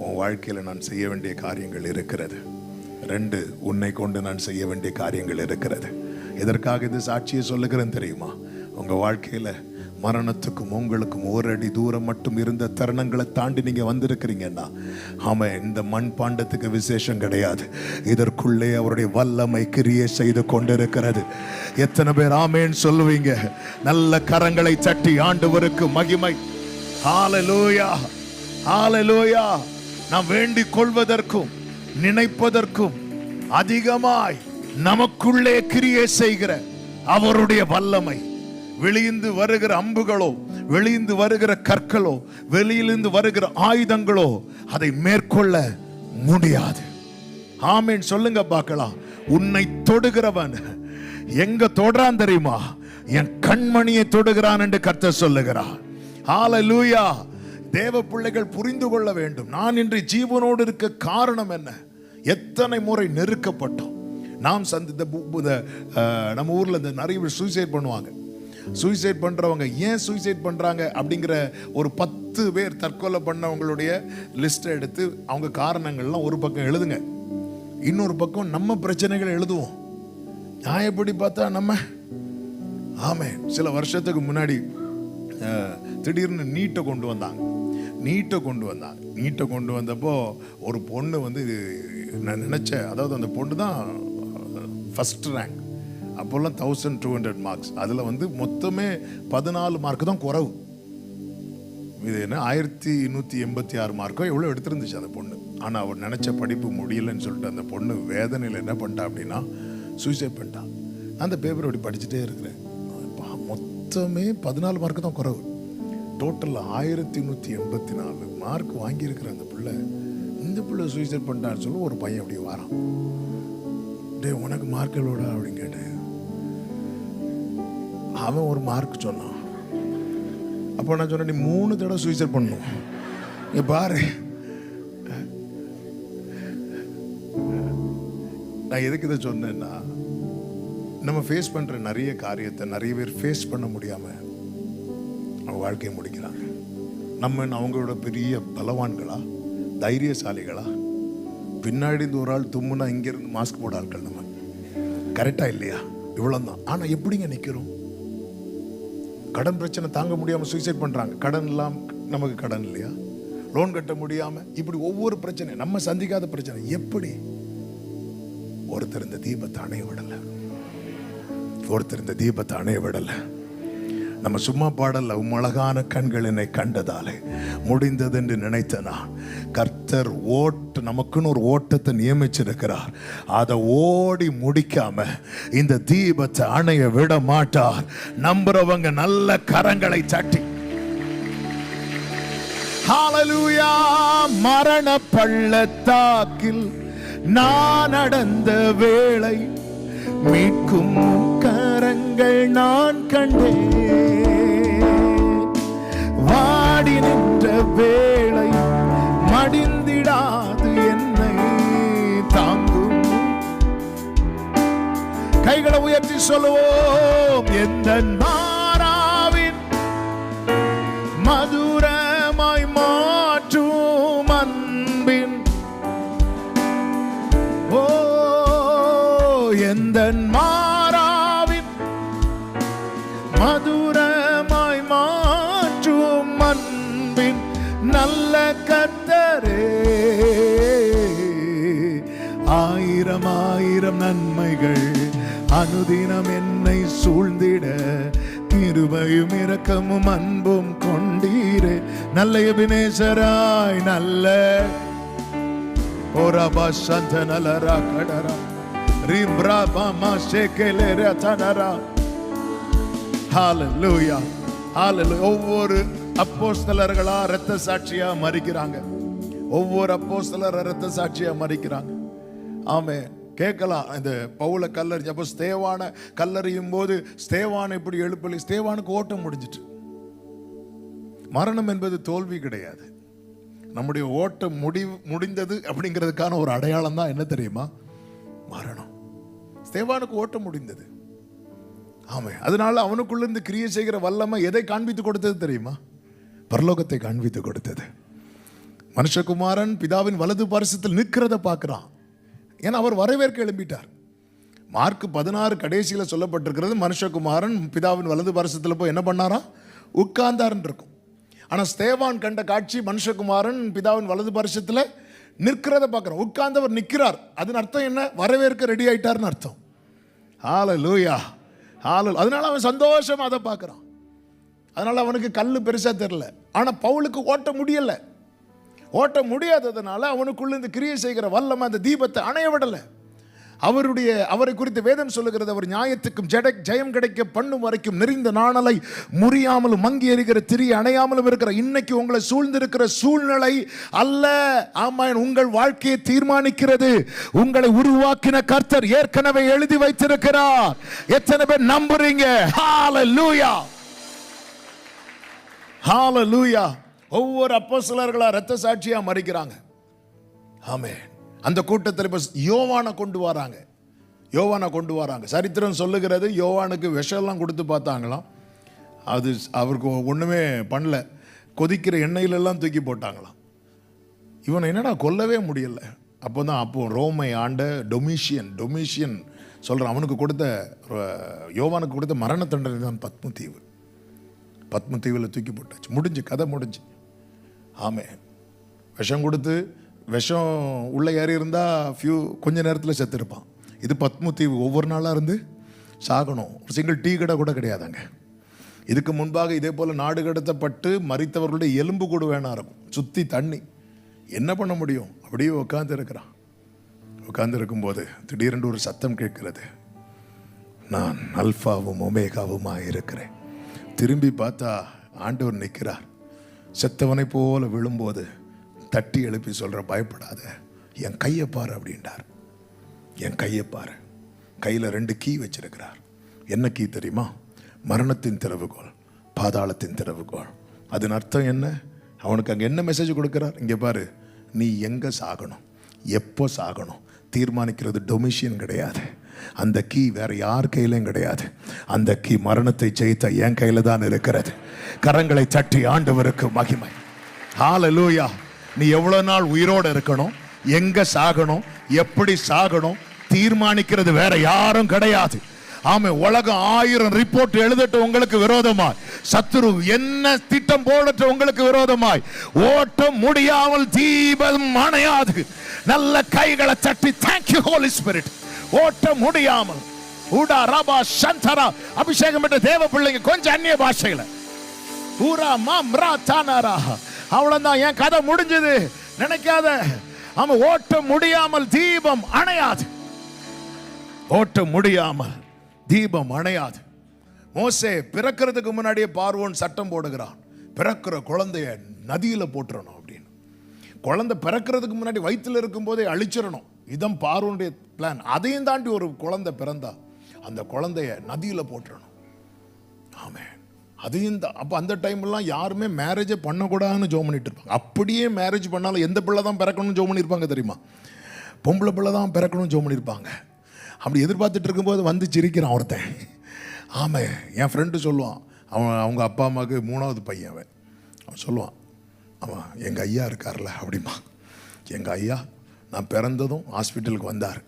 உன் வாழ்க்கையில் நான் செய்ய வேண்டிய காரியங்கள் இருக்கிறது. 2, உன்னை கொண்டு நான் செய்ய வேண்டிய காரியங்கள் இருக்கிறது. எதற்காக இந்த சாட்சியை சொல்லுகிறேன் தெரியுமா? உங்க வாழ்க்கையில மரணத்துக்கும் உங்களுக்கும் 1 அடி தூரம் மட்டும் இருந்த தருணங்களை தாண்டி நீங்க வந்திருக்கிறீங்கன்னா, ஆமா, இந்த மண் பாண்டத்துக்கு விசேஷம் கிடையாது. இதற்குள்ளே அவருடைய வல்லமை கிரியை செய்து கொண்டிருக்கிறது. எத்தனை பேர் ஆமேன்னு சொல்லுவீங்க? நல்ல கரங்களை தட்டி ஆண்டவருக்கு மகிமை. ஹalleluya, ஹalleluya. நாம் வேண்டிக் கொள்வதற்கும் நினைப்பதற்கும் அதிகமாய் நமக்குள்ளே கிரியை செய்கிற அவருடைய வல்லமை, வெளியிருந்து வருகிற அம்புகளோ, வெளியிருந்து வருகிற கற்களோ, வெளியிலிருந்து வருகிற ஆயுதங்களோ அதை மேற்கொள்ள முடியாது. ஆமேன் சொல்லுங்க பார்க்கலாம். உன்னை தொடுகிறவன் எங்க தொடுறான் தெரியுமா? என் கண்மணியை தொடுகிறான் என்று கர்த்தர் சொல்லுகிறார். ஹalleluya. தேவ பிள்ளைகள் புரிந்து கொள்ள வேண்டும். நான் இன்று ஜீவனோடு இருக்க காரணம் என்ன? எத்தனை முறை நெருக்கப்பட்டோம். நாம் நம்ம ஊர்ல இந்த நிறைய பேர் சூசைட் பண்ணுவாங்க. சூசைட் பண்றவங்க ஏன் சூசைட் பண்றாங்க அப்படிங்கிற ஒரு 10 பேர் தற்கொலை பண்ணவங்களுடைய லிஸ்ட் எடுத்து அவங்க காரணங்கள்லாம் ஒரு பக்கம் எழுதுங்க, இன்னொரு பக்கம் நம்ம பிரச்சனைகள் எழுதுவோம். நியாயப்படி பார்த்தா நம்ம சில வருஷத்துக்கு முன்னாடி திடீர்னு நீட்டை கொண்டு வந்தப்போ ஒரு பொண்ணு வந்து நான் நினைச்சேன், அதாவது அந்த பொண்ணு தான் ஃபர்ஸ்ட் ரேங்க். அப்போல்லாம் 1200 மார்க்ஸ். அதில் வந்து மொத்தமே 14 மார்க் தான் குறைவு. இது என்ன 1186 மார்க்கோ எவ்வளோ எடுத்திருந்துச்சு அந்த பொண்ணு. ஆனால் அவர் நினச்ச படிப்பு முடியலன்னு சொல்லிட்டு அந்த பொண்ணு வேதனையில் என்ன பண்ணிட்டா அப்படின்னா சூசைட் பண்ணிட்டான். அந்த பேப்பர் அப்படி படிச்சுட்டே இருக்கிறேன். மொத்தமே 14 மார்க்கு தான் குறைவு. டோட்டல் 1184 மார்க் வாங்கியிருக்கிற அந்த பிள்ளை, இந்த பிள்ளை சூசைட் பண்ணிட்டான்னு சொல்லி ஒரு பையன் அப்படி வரான். டே, உனக்கு மார்க் எவ்வளோடா அப்படின்னு கேட்டேன். அவன் ஒரு மார்க் சொன்னான். அப்போ நான் சொன்னேன், நீ 3 தடவை சூசைட் பண்ணணும். இங்க பாரு, நான் எதுக்கு இதை சொன்னேன்னா, நம்ம ஃபேஸ் பண்ற நிறைய காரியத்தை நிறைய பேர் ஃபேஸ் பண்ண முடியாம அவங்க வாழ்க்கையை முடிக்கிறாங்க. நம்ம அவங்களோட பெரிய பலவான்களா, தைரியசாலிகளா? பின்னாடி இந்த ஒரு ஆள் தும்முனா இங்கிருந்து மாஸ்க் போட ஆட்கள் நம்ம. கரெக்டா இல்லையா? இவ்வளவுதான். ஆனா எப்படிங்க நிக்கிறோம்? கடன் பிரச்சனை தாங்க முடியாம சூசைட் பண்றாங்க. கடன் இல்லாம நமக்கு கடன் இல்லையா? லோன் கட்ட முடியாம இப்படி ஒவ்வொரு பிரச்சனை, நம்ம சந்திக்காத பிரச்சனை. எப்படி? ஒருத்தர் இந்த தீபத்தை அணைய விடல. நம்ம சும்மா பாடல, அழகான கண்கள் என்னை கண்டதாலே முடிந்தது என்று நினைத்த நான். கர்த்தர் நமக்குன்னு ஒரு ஓட்டத்தை நியமிச்சிருக்கிறார். அதை ஓடி முடிக்காம இந்த தீபத்தை அணைய விட மாட்டார். நம்புறவங்க நல்ல கரங்களை தட்டி ஹalleluya. மரண பள்ளத்தாக்கில் நான் நடந்த வேளை மீட்கும் கரங்கள் நான் கண்டேன். வாடி நின்ற வேளை மடிந்திடாது என்னை தாங்கும். கைகளை உயர்த்தி சொல்லுவோம். எந்த மாறாவின் மதுரமாய் மாற்றும் அன்பின் எந்த மாறாவின் மதுரமாய் மாற்றும் அன்பின் நல்ல கர்த்தரே. 1000 நன்மைகள் அனுதினம் என்னை சூழ்ந்திட கிருபையும் இரக்கமும் அன்பும் கொண்டீரே நல்ல எபினேசராய் நல்ல ஓரபா சந்தனலரா கடரா ரிப்ரா பாமா ஷேகேலேரா தனரா. ஹalleluya ஹalleluya. ஒவ்வொரு அப்போஸ்தலர்களா இரத்த சாட்சியா மரிக்கிறாங்க. ஒவ்வொரு அப்போஸ்தலர் இரத்த சாட்சியா மரிக்கிறாங்க. ஆமென். கேட்கலாம், இந்த பவுல கல்லறி அப்போ ஸ்தேவான கல்லறியும் போது ஸ்தேவான் இப்படி எழுப்பலி, ஸ்தேவானுக்கு ஓட்டம் முடிஞ்சிட்டு. மரணம் என்பது தோல்வி கிடையாது. நம்முடைய ஓட்டம் முடிந்தது அப்படிங்கிறதுக்கான ஒரு அடையாளம் தான் என்ன தெரியுமா? மரணம். ஸ்தேவானுக்கு ஓட்டம் முடிந்தது. ஆமே. அதனால அவனுக்குள்ள இருந்து கிரியை செய்கிற வல்லமை எதை காண்பித்து கொடுத்தது தெரியுமா? பரலோகத்தை காண்பித்து கொடுத்தது. மனுஷகுமாரன் பிதாவின் வலது பாரிசத்தில் நிற்கிறத பார்க்கிறான். ஏன்னா அவர் வரவேற்க எழும்பிட்டார். மார்க் 16 கடைசியில் சொல்லப்பட்டிருக்கிறது, மனுஷகுமாரன் பிதாவின் வலது பாரிசத்தில் போய் என்ன பண்ணாரா? உட்கார்ந்தார்ன்னு இருக்கும். ஆனால் ஸ்தேவான் கண்ட காட்சி, மனுஷகுமாரன் பிதாவின் வலது பாரிசத்தில் நிற்கிறத பார்க்குறான். உட்கார்ந்தவர் நிற்கிறார். அதன் அர்த்தம் என்ன? வரவேற்க ரெடி ஆயிட்டார்னு அர்த்தம். ஹalleluya ஹalleluya. அதனால அவன் சந்தோஷமா அதை பார்க்குறான். அதனால அவனுக்கு கல்லு பெருசா தெரியல. ஆனால் பவுலுக்கு ஓட்ட முடியலை. ஓட்ட முடியாததுனால அவனுக்குள்ள இந்த கிரியை செய்கிற வல்லமை அந்த தீபத்தை அணைய விடலை. அவரை குறித்து வேதம் சொல்லுகிறது, அவர் நியாயத்துக்கும் ஜெயம் கிடைக்க பண்ணும் வரைக்கும் நெறிந்த நாணலை முறியாமலும் மங்கி எறிகிற திரி அணையாமலும் இருக்கிற. இன்னைக்கு உங்களை சூழ்ந்திருக்கிற சூழ்நிலை அல்ல, ஆமாம், உங்கள் வாழ்க்கையை தீர்மானிக்கிறது. உங்களை உருவாக்கின கர்த்தர் ஏற்கனவே எழுதி வைத்திருக்கிறார். எத்தனை பேர் நம்புறீங்க? ஹalleluya ஹalleluya. ஒவ்வொரு அப்போஸ்தலர்களா இரத்த சாட்சியா மரிக்கிறாங்க. ஆமென். அந்த கூட்டத்தில் இப்போ யோவானை கொண்டு வராங்க. சரித்திரம் சொல்லுகிறது, யோவானுக்கு விஷம்லாம் கொடுத்து பார்த்தாங்களாம். அது அவருக்கு ஒன்றுமே பண்ணல. கொதிக்கிற எண்ணெயிலெல்லாம் தூக்கி போட்டாங்களாம். இவனை என்னடா கொல்லவே முடியல. அப்போ ரோமை ஆண்ட டொமிஷியன் சொல்கிறான், அவனுக்கு கொடுத்த யோவானுக்கு கொடுத்த மரண தண்டனை தான் பத்மதீவில் தூக்கி போட்டாச்சு. முடிஞ்சு, கதை முடிஞ்சு. ஆமே. விஷம் கொடுத்து விஷம் உள்ளே ஏறி இருந்தால் கொஞ்ச நேரத்தில் செத்துருப்பான். இது பத்மதீவு, ஒவ்வொரு நாளாக இருந்து சாகணும். ஒரு சிங்கிள் டீ கடை கூட கிடையாதாங்க. இதுக்கு முன்பாக இதே போல் நாடு கடத்தப்பட்டு மரித்தவர்களுடைய எலும்பு கூட வேணா இருக்கும். சுற்றி தண்ணி. என்ன பண்ண முடியும்? அப்படியே உட்கார்ந்து இருக்கும்போது திடீரென்று ஒரு சத்தம் கேட்கிறது, நான் அல்பாவும் ஒமேகாவுமாக இருக்கிறேன். திரும்பி பார்த்தா ஆண்டவர் நிற்கிறார். செத்தவனை போல விழும்போது தட்டி எழுப்பி சொல்ற, பயப்படாத, என் கையை பாரு அப்படின்றார். என் கையை பாரு. கையில் 2 கீ வச்சிருக்கிறார். என்ன கீ தெரியுமா? மரணத்தின் திறவுகோல், பாதாளத்தின் திறவுகோல். அதன் அர்த்தம் என்ன? அவனுக்கு அங்கே என்ன மெசேஜ் கொடுக்கிறார்? இங்கே பாரு, நீ எங்கே சாகணும், எப்போ சாகணும் தீர்மானிக்கிறது டொமிஷியன் கிடையாது. அந்த கீ வேற யார் கையிலும் கிடையாது. அந்த கீ மரணத்தை ஜெயித்த என் கையில தான் இருக்கிறது. கரங்களை தட்டி ஆண்டவருக்கு மகிமை. ஹalleluya. நீ எவ்வளவு நாள் உயிரோடு இருக்கணும், எங்க சாகணும், எப்படி சாகணும் தீர்மானிக்கிறது வேற யாரும் கிடையாது. ஆமே. உலகம் 1000 ரிப்போர்ட் எழுதட்டும் உங்களுக்கு விரோதமாய், சத்துரு என்ன திட்டம் போடட்டும் உங்களுக்கு விரோதமாய், ஓட்டம் முடியாமல் தீபம் அணையாது. நல்ல கைகளை தட்டி தேங்க்யூ ஹோலி ஸ்பிரிட். ஓட்ட முடியாமல் ஊடா ரபா சந்தரா. அபிஷேகம் பெற்ற தேவ பிள்ளைங்க கொஞ்சம் அந்நிய பாஷைகளை ஊரா மாம்ரா தானாரா. அவ்வளவுதான், என் கதை முடிஞ்சது நினைக்காத. ஆமா, ஓட்ட முடியாமல் தீபம் அணையாது. ஓட்ட முடியாமல் தீபம் அணையாது. மோசே பிறக்கிறதுக்கு முன்னாடியே பார்வோன் சட்டம் போடுகிறான், பிறக்கிற குழந்தைய நதியில போட்டுறணும் அப்படின்னு. குழந்தை பிறக்கிறதுக்கு முன்னாடி வயிற்றுல இருக்கும் போதே அழிச்சிடணும். இதான் பார்வோனுடைய பிளான். அதையும் தாண்டி ஒரு குழந்தை பிறந்தா அந்த குழந்தைய நதியில போட்டுறணும். ஆமே. அதையும் அப்போ அந்த டைம்லாம் யாருமே மேரேஜே பண்ணக்கூடாதுன்னு ஜோம் பண்ணிட்டு இருப்பாங்க. அப்படியே மேரேஜ் பண்ணாலும் எந்த பிள்ளை தான் பிறக்கணும்னு ஜோம் பண்ணியிருப்பாங்க தெரியுமா? பொம்பளை பிள்ளை தான் பிறக்கணும்னு ஜோம் பண்ணியிருப்பாங்க. அப்படி எதிர்பார்த்துட்டு இருக்கும்போது வந்து சிரிக்கிறான் ஒருத்தன். ஆமே. என் ஃப்ரெண்டு சொல்லுவான், அவங்க அப்பா அம்மாவுக்கு 3வது பையன். அவன் சொல்லுவான், அவன் எங்கள் ஐயா இருக்கார்ல அப்படிமா, எங்கள் ஐயா நான் பிறந்ததும் ஹாஸ்பிட்டலுக்கு வந்தார்.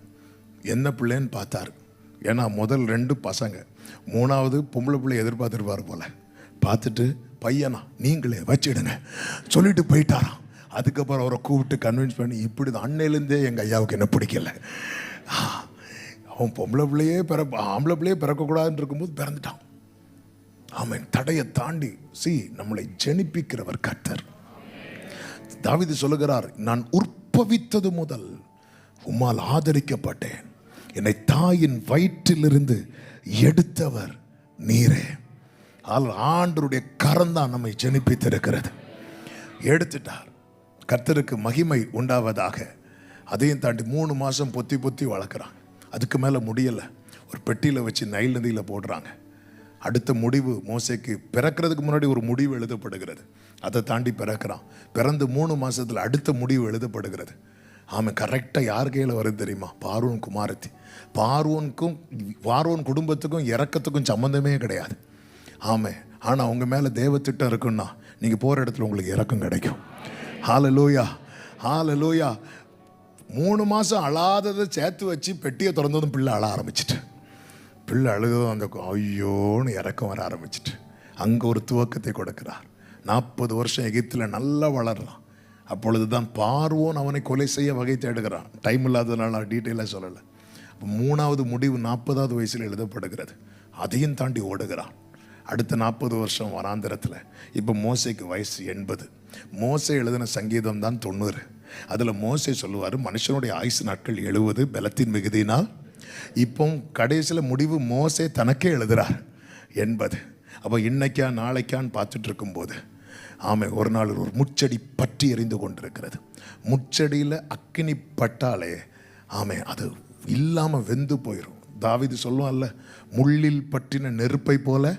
என்ன பிள்ளைன்னு பார்த்தார். ஏன்னா முதல் 2 பசங்க, 3வது பொம்பளை பிள்ளை எதிர்பார்த்துருப்பார் போல. பார்த்துட்டு பையனா நீங்களே வச்சிடுங்க சொல்லிட்டு போயிட்டாராம். அதுக்கப்புறம் அவரை கூப்பிட்டு கன்வின்ஸ் பண்ணி, இப்படி தான் அன்னையிலேருந்தே எங்கள் ஐயாவுக்கு என்ன பிடிக்கல. அவன் பொம்பளை பிள்ளையே ஆம்பளை பிள்ளையே பிறக்கக்கூடாதுன்னு இருக்கும்போது பிறந்துட்டான். ஆமென். தடையை தாண்டி நம்மளை ஜெனிப்பிக்கிறவர் கர்த்தர். தாவீது சொல்லுகிறார், நான் உற்பவித்தது முதல் உம்மால் ஆதரிக்கப்பட்டேன், என்னை தாயின் வயிற்றிலிருந்து எடுத்தவர் நீரே. ஆண்டவருடைய கரம்தான் நம்மை ஜெனிப்பித்திருக்கிறது. எடுத்துட்டார். கர்த்தருக்கு மகிமை உண்டாவதாக. அதையும் தாண்டி 3 மாதம் பொத்தி பொத்தி வளர்க்குறாங்க. அதுக்கு மேலே முடியலை. ஒரு பெட்டியில் வச்சு நைல் நதியில் போடுறாங்க. அடுத்த முடிவு மோசேக்கு பிறக்கிறதுக்கு முன்னாடி ஒரு முடிவு எழுதப்படுகிறது. அதை தாண்டி பிறக்கிறான். பிறந்து 3 மாதத்தில் அடுத்த முடிவு எழுதப்படுகிறது. ஆமாம், கரெக்டாக யார் கையில் வருது தெரியுமா? பார்வோன் குமாரத்தி. பார்வோன் குடும்பத்துக்கும் இறக்கத்துக்கும் சம்மந்தமே கிடையாது. ஆமாம், ஆனால் உங்கள் மேலே தேவ திட்டம் இருக்குன்னா நீங்கள் போகிற இடத்துல உங்களுக்கு இறக்கம் கிடைக்கும். ஹல்லேலூயா, ஹல்லேலூயா. 3 மாதம் அழாததை சேர்த்து வச்சு பெட்டியை திறந்ததும் பிள்ளை அழ ஆரம்பிச்சிட்டு, பிள்ளை அழுததும் அந்த ஐயோன்னு இறக்கம் வர ஆரம்பிச்சிட்டு அங்கே ஒரு துவக்கத்தை கொடுக்கிறார். 40 வருஷம் எகிப்தில் நல்லா வளர்றான். அப்பொழுது தான் பார்வோன் அவனை கொலை செய்ய வகை தேடுகிறான். டைம் இல்லாததுனால நான் டீட்டெயிலாக சொல்லலை. 3வது முடிவு 40வது வயசில் எழுதப்படுகிறது. அதையும் தாண்டி ஓடுகிறான். அடுத்த 40 வருஷம் வராந்திரத்தில். இப்போ மோசேக்கு வயசு 80. மோசே எழுதின சங்கீதம் தான் 90. அதில் மோசே சொல்லுவார், மனுஷனுடைய ஆயுசு நாட்கள் 70 பலத்தின் மிகுதினால். இப்போ கடைசியில் முடிவு மோசே தனக்கே எழுதுகிறார் 80. அப்போ இன்னைக்கா நாளைக்கான்னு பார்த்துட்டு இருக்கும்போது ஒரு நாள் ஒரு முச்செடி பற்றி எறிந்து கொண்டிருக்கிறது. முச்செடியில் அக்கினி பட்டாலே அது இல்லாமல் வெந்து போயிடும். தாவீது சொல்லுவான்ல, முள்ளில் பற்றின நெருப்பை போல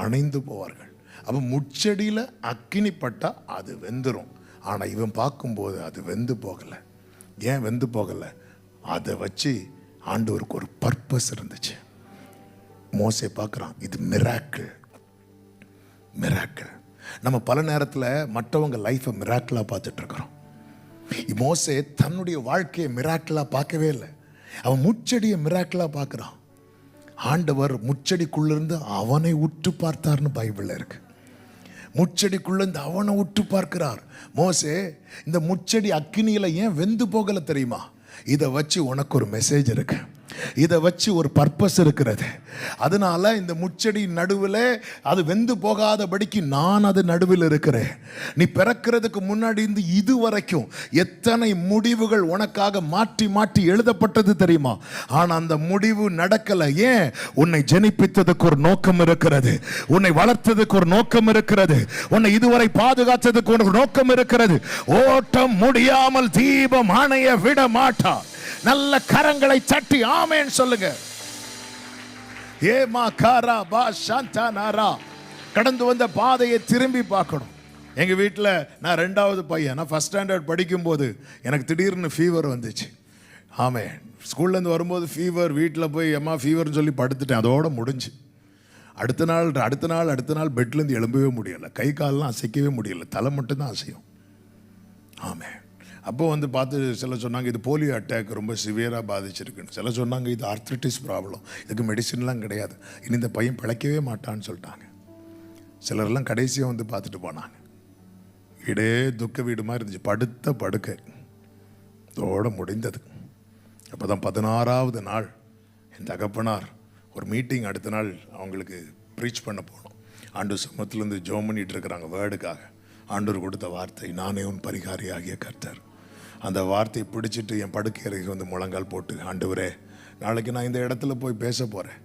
அணைந்து போவார்கள். அப்போ முச்செடியில் அக்கினி பட்டா அது வெந்துடும். ஆனால் இவன் பார்க்கும்போது அது வெந்து போகலை. ஏன் வெந்து போகலை? அதை வச்சு ஆண்டவருக்கு ஒரு பர்பஸ் இருந்துச்சு. மோசே பார்க்குறான், இது மிராக்கிள். நம்ம பல நேரத்தில் மற்றவங்க லைஃப்பை மிராக்கிளாக பார்த்துட்டு இருக்கிறோம். மோசே தன்னுடைய வாழ்க்கையை மிராக்கிளாக பார்க்கவே இல்லை. அவன் முச்செடியை மிராக்கிளாக பார்க்குறான். ஆண்டவர் முச்செடிக்குள்ளிருந்து அவனை உற்று பார்த்தார்னு பைபிளில் இருக்கு. முச்செடிக்குள்ளேருந்து அவனை உற்று பார்க்கிறார். மோசே, இந்த முச்செடி அக்கினியில் ஏன் வெந்து போகலை தெரியுமா? இதை வச்சு உனக்கு ஒரு மெசேஜ் இருக்கு, இதை வச்சு ஒரு பர்பஸ் இருக்கிறது. அதனால இந்த முச்செடி நடுவில் அது வெந்து போகாதபடிக்கு நான் அது நடுவில் இருக்கிறேன். நீ பிறக்கிறதுக்கு முன்னாடி இருந்து இது வரைக்கும் எத்தனை முடிவுகள் உனக்காக மாற்றி மாற்றி எழுதப்பட்டது தெரியுமா? ஆனால் அந்த முடிவு நடக்கலை. ஏன்? உன்னை ஜெனிப்பித்ததுக்கு ஒரு நோக்கம் இருக்கிறது, உன்னை வளர்த்ததுக்கு ஒரு நோக்கம் இருக்கிறது, உன்னை இதுவரை பாதுகாத்ததுக்கு ஒரு நோக்கம் இருக்கிறது. ஓட்டம் முடியாமல் தீபம் அணைய விட மாட்டா. நல்ல கரங்களை தட்டி ஆமென் சொல்லுங்க. கடந்து வந்த பாதையை திரும்பி பார்க்கணும். எங்க வீட்டில் நான் 2வது பையன். நான் ஃபர்ஸ்ட் ஸ்டாண்டர்ட் படிக்கும்போது எனக்கு திடீர்னு ஃபீவர் வந்துச்சு. ஆமென். ஸ்கூல்லேருந்து வரும்போது ஃபீவர். வீட்டில் போய் அம்மா ஃபீவர்னு சொல்லி படுத்துட்டேன். அதோட முடிஞ்சு. அடுத்த நாள் பெட்லேருந்து எழும்பவே முடியலை. கை காலெலாம் அசைக்கவே முடியலை. தலை மட்டும்தான் அசையும். ஆமென். அப்போ பார்த்து சில சொன்னாங்க இது போலியோ அட்டாக் ரொம்ப சிவியராக பாதிச்சிருக்குன்னு. சில சொன்னாங்க இது ஆர்த்ரைட்டிஸ் ப்ராப்ளம், இதுக்கு மெடிசின்லாம் கிடையாது, இனி இந்த பையன் பிழைக்கவே மாட்டான்னு சொல்லிட்டாங்க. சிலர்லாம் கடைசியாக பார்த்துட்டு போனாங்க. வீடே துக்க வீடு மாதிரி இருந்துச்சு. படுத்த படுக்கை இதோடு முடிந்தது. அப்போ தான் 16வது நாள் என் தகப்பனார் ஒரு மீட்டிங். அடுத்த நாள் அவங்களுக்கு ப்ரீச் பண்ண போனோம். ஆண்டு சமூகத்துலேருந்து ஜோம் பண்ணிகிட்டு இருக்கிறாங்க வேர்டுக்காக. ஆண்டவர் கொடுத்த வார்த்தை, நானே உன் பரிகாரி ஆகிய கர்த்தர். அந்த வார்த்தையை பிடிச்சிட்டு என் படுக்கை அறைக்கு முழங்கால் போட்டு, ஆண்டவரே நாளைக்கு நான் இந்த இடத்துல போய் பேச போகிறேன்,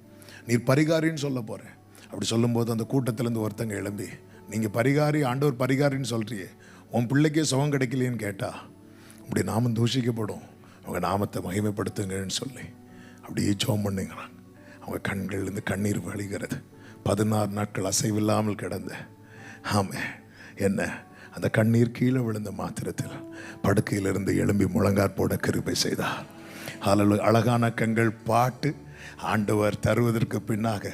நீர் பரிகாரின்னு சொல்ல போகிறேன். அப்படி சொல்லும்போது அந்த கூட்டத்திலேருந்து ஒருத்தங்க எழும்பி, நீங்கள் பரிகாரி, ஆண்டவர் பரிகாரின்னு சொல்கிறியே, உன் பிள்ளைக்கே சுகம் கிடைக்கலையேன்னு கேட்டால் அப்படி நாமம் தூஷிக்கப்படும், அவங்க நாமத்தை மகிமைப்படுத்துங்கன்னு சொல்லி அப்படியே ஜோம் பண்ணுங்கிறாங்க. அவங்க கண்கள்லேருந்து கண்ணீர் வழிகிறது. 16 நாட்கள் அசைவில்லாமல் கிடந்த என்ன அந்த கண்ணீர் கீழே விழுந்த மாத்திரத்தில் படுக்கையிலிருந்து எழும்பி முழங்காற் போட கிருபை செய்தார். அழகான கண்கள் பாட்டு ஆண்டவர் தருவதற்கு பின்னாக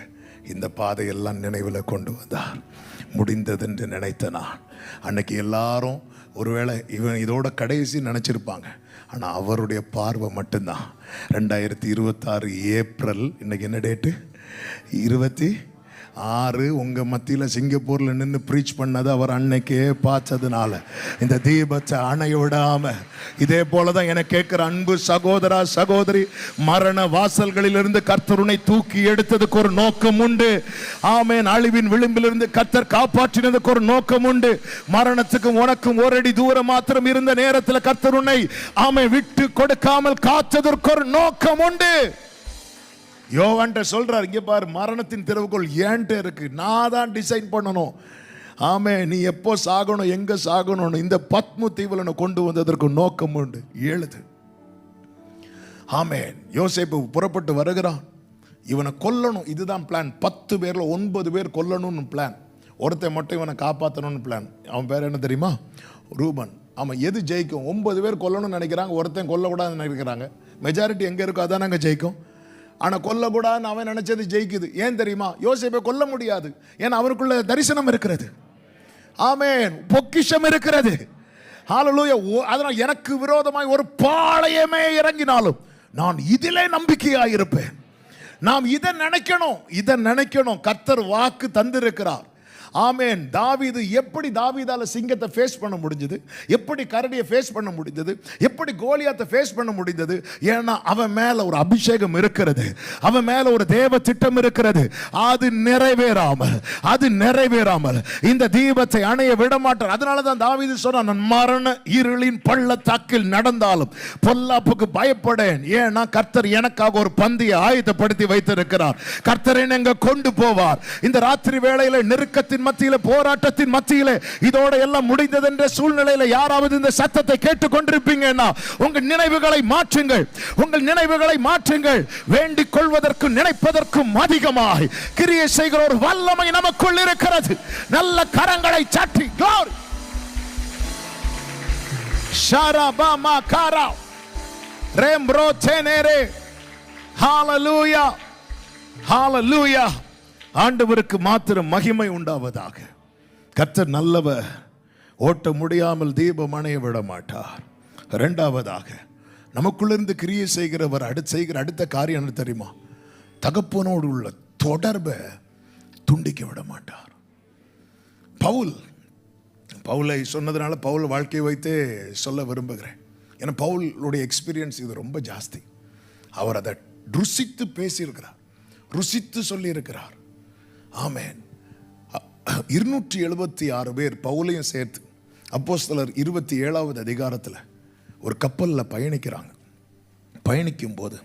இந்த பாதையெல்லாம் நினைவில் கொண்டு வந்தார். முடிந்ததென்று நினைத்த நான் அன்னைக்கு எல்லாரும் ஒருவேளை இவன் இதோட கடைசி நினச்சிருப்பாங்க. ஆனால் அவருடைய பார்வை மட்டும்தான் 2026 ஏப்ரல், இன்னைக்கு என்ன டேட்டு? ஆறு உங்க மத்தியில சிங்கப்பூர்ல நின்று ப்ரீச் பண்ணது அவர் அன்னைக்கே பார்த்ததுனால இந்த தீபத்தை அணைய விடாம, இதே போலதான் என கேட்கிற அன்பு சகோதரா சகோதரி, மரண வாசல்களிலிருந்து கர்த்தர் உன்னை தூக்கி எடுத்ததுக்கு ஒரு நோக்கம் உண்டு. ஆமென். அழிவின் விளிம்பிலிருந்து கர்த்தர் காப்பாற்றினதுக்கு ஒரு நோக்கம் உண்டு. மரணத்துக்கும் உனக்கும் ஒரு அடி தூரம் மாத்திரம் இருந்த நேரத்தில் கர்த்தர் உன்னை ஆமென் விட்டு கொடுக்காமல் காத்ததற்கு ஒரு நோக்கம் உண்டு. யோவான்ட்ட சொல்றார், இங்க பாரு, மரணத்தின் திறவுகோல் ஏன்ட்ட இருக்கு, நான் தான் டிசைன் பண்ணணும். ஆமே, நீ எப்போ சாகணும், எங்க சாகணும், இந்த பத்மு தீவுல கொண்டு வந்ததற்கு நோக்கம் உண்டு. எழுது. ஆமேன். யோசேப்பு புறப்பட்டு வருகிறான், இவனை கொல்லணும், இதுதான் பிளான். 10 பேர்ல 9 பேர் கொல்லணும்னு பிளான், ஒருத்தன் மட்டும் இவனை காப்பாற்றணும்னு பிளான். அவன் பேர் என்ன தெரியுமா? ரூபன். ஆமா, எது ஜெயிக்கும்? 9 பேர் கொல்லணும்னு நினைக்கிறாங்க, ஒருத்தன் கொல்லக்கூடாதுன்னு நினைக்கிறாங்க. மெஜாரிட்டி எங்க இருக்கோ அதான் நாங்கள் ஜெயிக்கும். ஆனா கொல்லக்கூடாதுன்னு அவன் நினைச்சது ஜெயிக்குது. ஏன் தெரியுமா? யோசேப்பை கொல்ல முடியாது, ஏன்னா அவருக்குள்ள தரிசனம் இருக்கிறது. ஆமென். பொக்கிஷம் இருக்கிறது. ஹல்லேலூயா. அதனால் எனக்கு விரோதமாய் ஒரு பாளையமே இறங்கினாலும் நான் இதிலே நம்பிக்கையாக இருப்பேன். நாம் இதை நினைக்கணும். கர்த்தர் வாக்கு தந்திருக்கிறார். ஆமென். தாவீது எப்படி தாவீதால சிங்கத்தை ஃபேஸ் பண்ண முடிஞ்சது, எப்படி கரடியை ஃபேஸ் பண்ண முடிந்தது, எப்படி கோலியாத்தை ஃபேஸ் பண்ண முடிந்தது? ஏன்னா அவன் மேல ஒரு அபிஷேகம் இருக்கிறது, அவன் மேல ஒரு தேவ திட்டம் இருக்கிறது. அது நிறைவேறாமல் இந்த தீபத்தை அணைய விட மாட்டார். அதனால தான் தாவீது சொன்னான், நான் மரண இருளின் பள்ளத்தாக்கில் நடந்தாலும் பொல்லாப்புக்கு பயப்படேன். ஏன்னா கர்த்தர் எனக்காக ஒரு பந்தியை ஆயத்தப்படுத்தி வைத்திருக்கிறார். கர்த்தர் என்னை கொண்டு போவார். இந்த ராத்திரி வேளையில நெருக்கத்தின் மத்தியில, போராட்டத்தின் மத்தியில, இதோட எல்லாம் முடிந்தது என்ற சூழ்நிலையில யாராவது இந்த சத்தத்தை கேட்டுக் கொண்டிருப்பீங்கன்னா உங்கள் நினைவுகளை மாற்றுங்கள். வேண்டிக் கொள்வதற்கும் நினைப்பதற்கும் அதிகமாய் கிரியை செய்கிற ஒரு வல்லமை நமக்குள் இருக்கிறது. நல்ல கரங்களை சாற்றி glory ஷாராபாமா காரா ரெம்ப்ரோ தெனரே. ஹalleluya, ஹalleluya. ஆண்டவருக்கு மாத்திரம் மகிமை உண்டாவதாக. கர்த்தர் நல்லவர், ஓட்ட முடியாமல் தீபம் அணைய விட மாட்டார். இரண்டாவதாக, நமக்குள்ளிருந்து கிரியை செய்கிறவர் அடுத்த காரியம் என்ன தெரியுமா? தகப்பனோடு உள்ள தொடர்பை துண்டிக்க விட மாட்டார். பவுலை சொன்னதுனால பவுல் வாழ்க்கையை வைத்தே சொல்ல விரும்புகிறேன். ஏன்னா பவுலுடைய எக்ஸ்பீரியன்ஸ் இது ரொம்ப ஜாஸ்தி. அவர் அதை ருசித்து பேசியிருக்கிறார், ருசித்து சொல்லியிருக்கிறார். ஆமென். 276 பேர் பவுலையும் சேர்த்து அப்போஸ்தலர் 27வது அதிகாரத்தில் ஒரு கப்பலில் பயணிக்கும் போது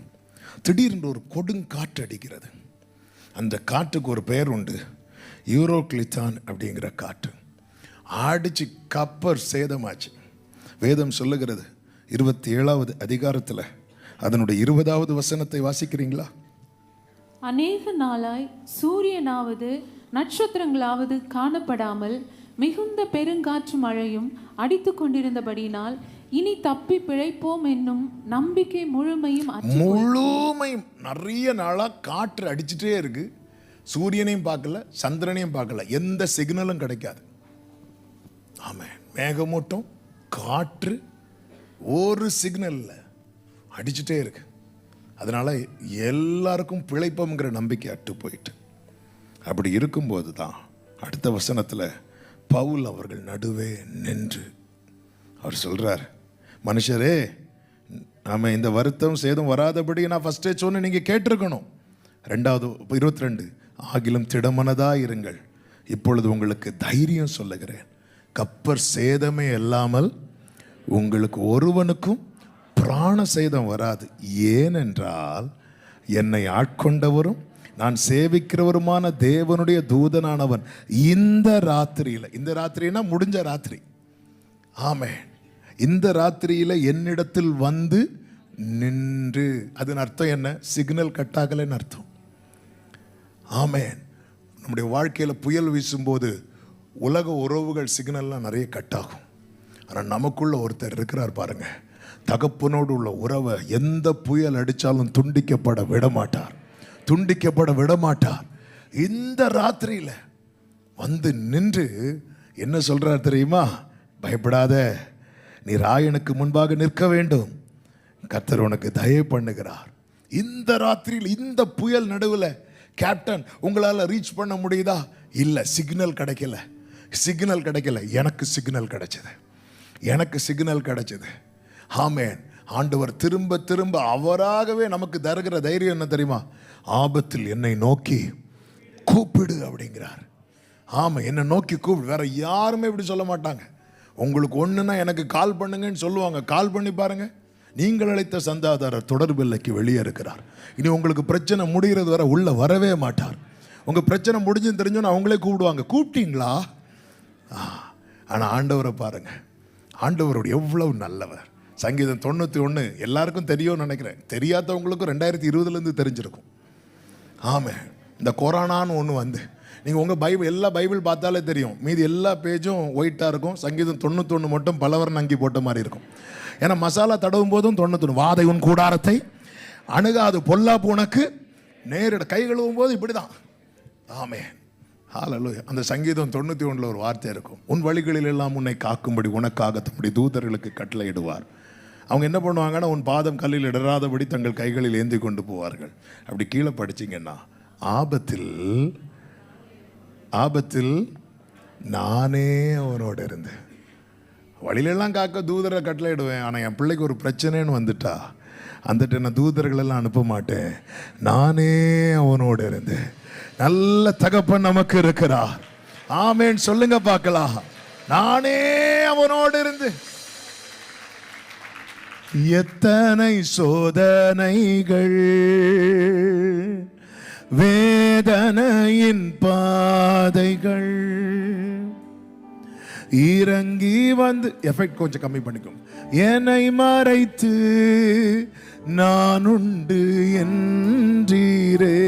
திடீரென்று ஒரு கொடுங்காற்று அடிக்கிறது. அந்த காற்றுக்கு ஒரு பெயர் உண்டு, யூரோக்ளித்தான் அப்படிங்கிற காற்று. அடிச்சு கப்பல் சேதமாச்சு. வேதம் சொல்லுகிறது 27வது அதிகாரத்தில் அதனுடைய 20வது வசனத்தை வாசிக்கிறீங்களா? அநேக நாளாய் சூரியனாவது நட்சத்திரங்களாவது காணப்படாமல் மிகுந்த பெருங்காற்று மழையும் அடித்து கொண்டிருந்தபடினால் இனி தப்பி பிழைப்போம் என்னும் நம்பிக்கை முழுமையும் நிறைய நாளா காற்று அடிச்சுட்டே இருக்கு. சூரியனையும் பார்க்கல, சந்திரனையும் பார்க்கல, எந்த சிக்னலும் கிடைக்காது. ஆமென். மேகமூட்டம், காற்று, ஒரு சிக்னல் அடிச்சுட்டே இருக்கு. அதனால எல்லாருக்கும் பிழைப்போம்ங்கிற நம்பிக்கை அட்டு போயிட்டு. அப்படி இருக்கும்போது தான் அடுத்த வசனத்தில் பவுல் அவர்கள் நடுவே நின்று அவர் சொல்றார், மனுஷரே, நாம இந்த வருத்தம் சேதம் வராதபடி நான் ஃபர்ஸ்டே சொன்ன நீங்க கேட்டிருக்கணும். 22 ஆகிலும் திடமனதா இருங்கள், இப்பொழுது உங்களுக்கு தைரியம் சொல்லுகிறேன், கப்பர் சேதமே இல்லாமல் உங்களுக்கு ஒருவனுக்கும் பிராண சேதம் வராது. ஏனென்றால் என்னை ஆட்கொண்டவரும் நான் சேவிக்கிறவருமான தேவனுடைய தூதனானவன் இந்த ராத்திரினா முடிஞ்ச ராத்திரி, ஆமென், இந்த ராத்திரியில என்னிடத்தில் வந்து நின்று. அதன் அர்த்தம் என்ன? சிக்னல் கட் ஆகலைன்னு அர்த்தம். ஆமென். நம்முடைய வாழ்க்கையில புயல் வீசும்போது உலக உறவுகள் சிக்னல்லாம் நிறைய கட் ஆகும். ஆனால் நமக்குள்ள ஒருத்தர் இருக்கிறார் பாருங்க, தகப்பனோடு உள்ள உறவை எந்த புயல் அடித்தாலும் துண்டிக்கப்பட விட மாட்டார். இந்த ராத்திரியில வந்து நின்று என்ன சொல்றார் தெரியுமா? பயப்படாத, நீ ராயனுக்கு முன்பாக நிற்க வேண்டும், கர்த்தர் உனக்கு தயவு பண்ணுகிறார். இந்த ராத்திரியில் இந்த புயல் நடுவில் கேப்டன் உங்களால் ரீச் பண்ண முடியுதா? இல்லை, சிக்னல் கிடைக்கல. எனக்கு சிக்னல் கிடைச்சது. ஆமென். ஆண்டவர் திரும்ப திரும்ப அவராகவே நமக்கு தருகிற தைரியம் என்ன தெரியுமா? ஆபத்தில் என்னை நோக்கி கூப்பிடு அப்படிங்கிறார். ஆமா, என்னை நோக்கி கூப்பிடு. வேற யாருமே இப்படி சொல்ல மாட்டாங்க. உங்களுக்கு ஒண்ணுன்னா எனக்கு கால் பண்ணுங்கன்னு சொல்லுவாங்க. கால் பண்ணி பாருங்க. நீங்கள் அழைத்த சந்தாதாரர் தொடர்பில்லைக்கு வெளியே இருக்கிறார். இனி உங்களுக்கு பிரச்சனை முடிகிறது வரை உள்ள வரவே மாட்டார். உங்க பிரச்சனை முடிஞ்சுன்னு தெரிஞ்சோன்னு அவங்களே கூப்பிடுவாங்க. கூப்பிட்டீங்களா? ஆனா ஆண்டவரை பாருங்க. ஆண்டவரோட எவ்வளவு நல்லவர். சங்கீதம் 91 எல்லாருக்கும் தெரியும்னு நினைக்கிறேன். தெரியாதவங்களுக்கும் 2020 தெரிஞ்சிருக்கும். ஆமே. இந்த கொரோனான்னு ஒன்று வந்து நீங்கள் உங்கள் பைபிள் எல்லா பைபிள் பார்த்தாலே தெரியும். மீதி எல்லா பேஜும் ஒயிட்டாக இருக்கும். சங்கீதம் 91 மட்டும் பலவர்ண அங்கி போட்ட மாதிரி இருக்கும். ஏன்னா மசாலா தடவும் போதும் 91 வாதை உன் கூடாரத்தை அணுகாது, பொல்லாப்பு உனக்கு நேரிட, கை கழுவும் போது இப்படி தான். ஆமே. ஹல்லேலூயா. அந்த சங்கீதம் 91 ஒரு வார்த்தை இருக்கும். உன் வழிகளில் எல்லாம் உன்னை காக்கும்படி உனக்காக தம்முடைய தூதர்களுக்கு கட்டளையிடுவார். அவங்க என்ன பண்ணுவாங்கன்னா, உன் பாதம் கல்லில் இடராதபடி தங்கள் கைகளில் ஏந்தி கொண்டு போவார்கள். அப்படி கீழே படிச்சிங்கன்னா, ஆபத்தில் நானே அவனோட இருந்தேன். வழியிலெல்லாம் காக்க தூதரை கட்டளையிடுவேன். ஆனால் என் பிள்ளைக்கு ஒரு பிரச்சனைன்னு வந்துட்டா அந்த நான் தூதர்களெல்லாம் அனுப்ப மாட்டேன். நானே அவனோட இருந்தேன். நல்ல தகப்பன் நமக்கு இருக்கிறார். ஆமேன் சொல்லுங்க பார்க்கலாம். நானே அவனோடு இருந்து. எத்தனை சோதனைகள், வேதனையின் பாதைகள் இறங்கி வந்து, எஃபெக்ட் கொஞ்சம் கம்மி பண்ணிக்கும். என்னை மறைத்து நான் உண்டு என்றீரே,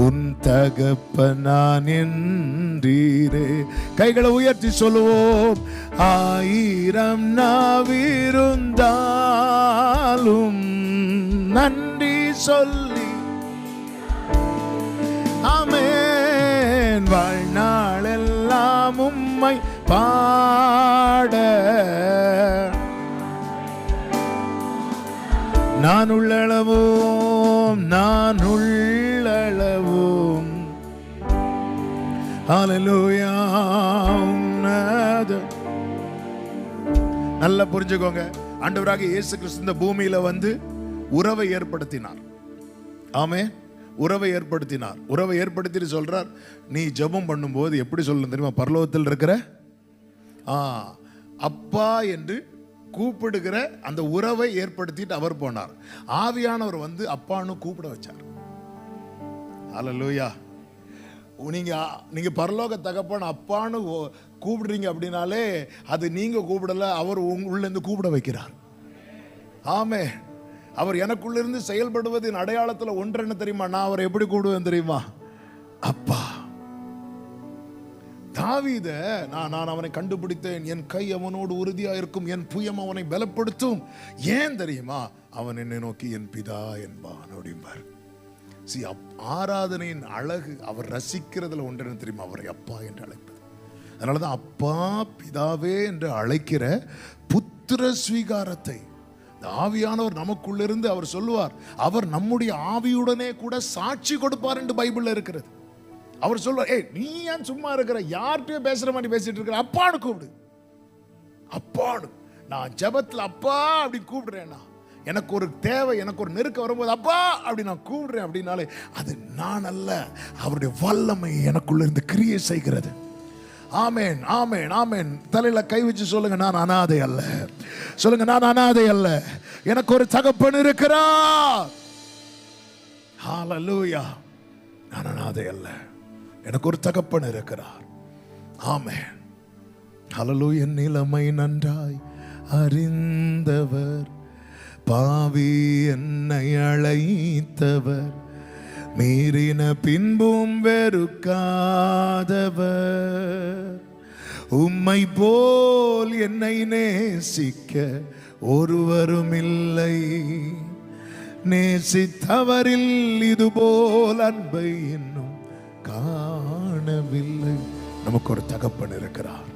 உன் தகப்பன் நான் என்றீரே. கைகளை உயர்த்தி சொல்லுவோம். 1000 நாவிருந்தாலும் நன்றி சொல்லி, ஆமென், வாழ்நாள் எல்லாம் உம்மை பாட நான் உள்ளளவும் ஹல்லேலூயா. நல்லா புரிஞ்சுக்கோங்க. ஆண்டவராக இயேசு கிறிஸ்து இந்த பூமியில வந்து உறவை ஏற்படுத்தினார். ஆமென். உறவை ஏற்படுத்திட்டு சொல்றார், நீ ஜெபம் பண்ணும்போது எப்படி சொல்லணும் தெரியுமா? பரலோகத்தில் இருக்கிற அப்பா என்று கூப்பிடுகிற அந்த உறவை ஏற்படுத்திட்டு அவர் போனார். ஆவியானவர் வந்து அப்பான்னு கூப்பிட வச்சார். ஹல்லேலூயா. நீங்க பரலோக தகப்பன் அப்பான்னு கூப்பிடுறீங்க அப்படின்னாலே அது நீங்க கூப்பிடல, அவர் உள்ள இருந்து கூப்பிட வைக்கிறார். ஆமே. அவர் எனக்குள்ள இருந்து செயல்படுவதின் அடையாளத்தில் ஒன்று என்ன தெரியுமா? நான் அவரை எப்படி கூப்பிடுவேன் தெரியுமா? அப்பா. தாவீத நான் அவனை கண்டுபிடித்தேன், என் கை அவனோடு உறுதியா இருக்கும், என் புயம் அவனை பலப்படுத்தும். ஏன் தெரியுமா? அவன் என்னை நோக்கி என் பிதா என்பான் அப்படிம்பார். ஆராதனையின் அழகு அவர் ரசிக்கிறதுல ஒன்று என்ன தெரியுமா? அவரை அப்பா என்று அழைப்பது. அதனாலதான் அப்பா பிதாவே என்று அழைக்கிற புத்திர ஸ்வீகாரத்தை ஆவியானவர் நமக்குள்ளிருந்து அவர் சொல்லுவார். அவர் நம்முடைய ஆவியுடனே கூட சாட்சி கொடுப்பார் என்று பைபிள்ல இருக்கிறது. அவர் சொல்வார், நீ ஏன் சும்மா இருக்கிற, யார்கிட்டயும் பேசுற மாதிரி பேசிட்டு இருக்கிற, அப்பான்னு கூப்பிடு. அப்பான்னு நான் ஜெபத்துல அப்பா அப்படி கூப்பிடுறேன்னா, எனக்கு ஒரு தேவை, எனக்கு ஒரு நெருக்கம் வரும்போது அப்பா அப்படி நான் கூப்பிடுறேன் அப்படின்னாலே அது நான் அல்ல, அவருடைய வல்லமை எனக்குள்ள இருந்து கிரியை செய்கிறது. ஆமேன், ஆமேன், ஆமேன். தலையில கை வச்சு சொல்லுங்க, நான் அனாதை அல்ல. சொல்லுங்க, நான் அனாதை அல்ல, எனக்கு ஒரு தகப்பன் இருக்கிறார். ஹல்லேலூயா. நான் அனாதை அல்ல, எனக்கு ஒரு தகப்பன் இருக்கிறார். ஆமேன். ஹல்லேலூயா. என் நிலைமை நன்றாய் அறிந்தவர், பாவி என்னை அழைத்தவர், மீறின பின்பும் வெறுக்காதவர், உம்மை போல் என்னை நேசிக்க ஒருவரும் இல்லை, நேசித்தவரில் இதுபோல் அன்பை இன்னும் காணவில்லை. நமக்கு ஒரு தகப்பன் இருக்கிறார்.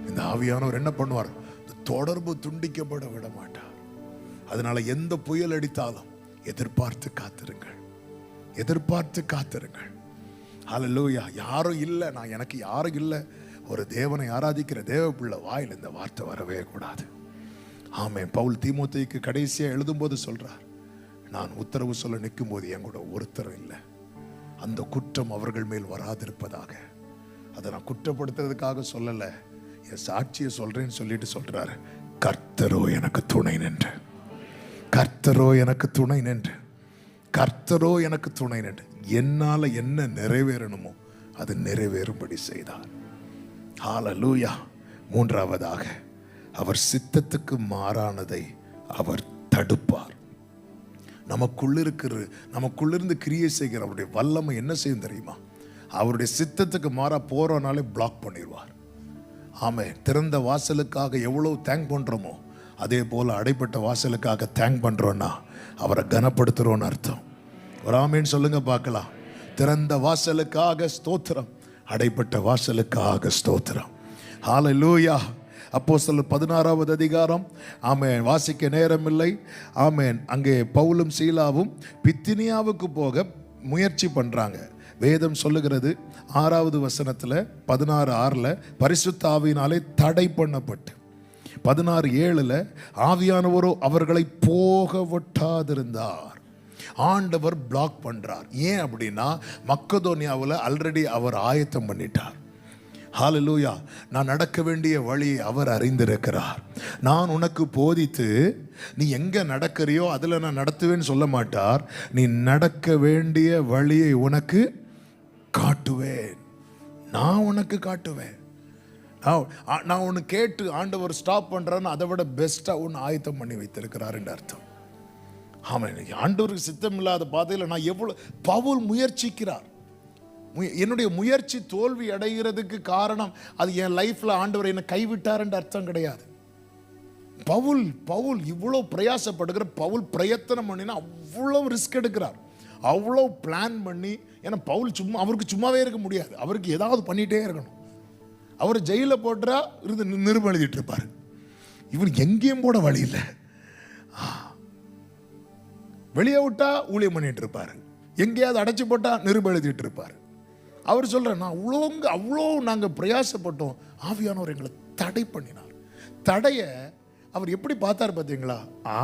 இந்த ஆவியானவர் என்ன பண்ணுவார்? தொடர்பு துண்டிக்கப்பட விட மாட்டார். அதனால எந்த புயல் அடித்தாலும் எதிர்பார்த்து காத்திருங்கள். எதிர்பார்த்து காத்திருங்கள். ஹல்லேலூயா. யாரும் இல்லை, நான் எனக்கு யாரும் இல்லை, ஒரு தேவனை ஆராதிக்கிற தேவ பிள்ளை வாயில் இந்த வார்த்தை வரவே கூடாது. ஆமென். பவுல் தீமோத்தேயுக்கு கடைசியா எழுதும்போது சொல்றார், நான் உத்தரவு சொல்ல நிற்கும் போது என் கூட ஒருத்தர் இல்லை, அந்த குற்றம் அவர்கள் மேல் வராதிருப்பதாக. அதை நான் குற்றப்படுத்துறதுக்காக சொல்லலை, என் சாட்சியை சொல்றேன்னு சொல்லிட்டு சொல்றாரு, கர்த்தரோ எனக்கு துணை நின்று, கர்த்தரோ எனக்கு துணை நின்று, கர்த்தரோ எனக்கு துணை நின்று என்னால என்ன நிறைவேறணுமோ அது நிறைவேறும்படி செய்தார். ஹல்லேலூயா. மூன்றாவதாக, அவர் சித்தத்துக்கு மாறானதை அவர் தடுப்பார். நமக்குள்ளிருந்து கிரியை செய்கிற அவருடைய வல்லமை என்ன செய்யும் தெரியுமா? அவருடைய சித்தத்துக்கு மாறா போறனாலே பிளாக் பண்ணிடுவார். ஆமென். திறந்த வாசலுக்காக எவ்வளவு தேங்க் பண்றோமோ அதே போல அடைப்பட்ட வாசலுக்காக தேங்க் பண்றோம்னா அவரை கனப்படுத்துறோம்னு அர்த்தம். ஒரு ஆமென் சொல்லுங்க பார்க்கலாம். திறந்த வாசலுக்காக ஸ்தோத்திரம், அடைப்பட்ட வாசலுக்காக ஸ்தோத்திரம். ஹல்லேலூயா. அப்போஸ்தலர் 16வது அதிகாரம். ஆமென். வாசிக்க நேரம் இல்லை. ஆமென். அங்கே பவுலும் சீலாவும் பித்தினியாவுக்கு போக முயற்சி பண்றாங்க. வேதம் சொல்லுகிறது 6வது வசனத்துல 16:6 பரிசுத்த ஆவியினாலே தடை பண்ணப்பட்டு 16:7 ஆவியானவரோ அவர்களை போக விட்டாதிருந்தார். ஆண்டவர் பிளாக் பண்றார். ஏன் அப்படின்னா மக்கதோனியாவில் ஆல்ரெடி அவர் ஆயத்தம் பண்ணிட்டார். ஹல்லேலூயா. நான் நடக்க வேண்டிய வழியை அவர் அறிந்திருக்கிறார். நான் உனக்கு போதித்து நீ எங்க நடக்கிறியோ அதுல நான் நடத்துவேன்னு சொல்ல மாட்டார். நீ நடக்க வேண்டிய வழியை உனக்கு காட்டுவேன், நான் உனக்கு காட்டுவேன். நான் ஒன்று கேட்டு ஆண்டவர் ஸ்டாப் பண்றான்னு அதை விட பெஸ்டா ஒன்று ஆயத்தம் பண்ணி வைத்திருக்கிறார் என்று அர்த்தம். ஆமாம். ஆண்டவருக்கு சித்தம் இல்லாத பாதையில் நான் எவ்வளவு பவுல் முயற்சிக்கிறார். என்னுடைய முயற்சி தோல்வி அடைகிறதுக்கு காரணம் அது என் லைஃப்ல ஆண்டவர் என்னை கைவிட்டார் என்ற அர்த்தம் கிடையாது. பவுல் இவ்வளோ பிரயாசப்படுகிற பவுல் பிரயத்தனம் பண்ணினா அவ்வளோ ரிஸ்க் எடுக்கிறார், அவ்வளோ பிளான் பண்ணி. ஏன்னா பவுல் அவருக்கு சும்மாவே இருக்க முடியாது, அவருக்கு ஏதாவது பண்ணிட்டே இருக்கணும். அவர் ஜெயிலில் போட்டுறா இருந்து நிருபம் எழுதிட்டு இருப்பார். இவன் எங்கேயும் போட வழி இல்லை, வெளியே விட்டா ஊழியம் பண்ணிட்டு இருப்பாரு, எங்கேயாவது அடைச்சி போட்டா நிருபம் எழுதிட்டு இருப்பாரு. அவர் சொல்ற, நான் அவ்வளோ நாங்கள் பிரயாசப்பட்டோம், ஆவியானவர் எங்களை தடை பண்ணினார். தடைய அவர் எப்படி பார்த்தார் பார்த்தீங்களா?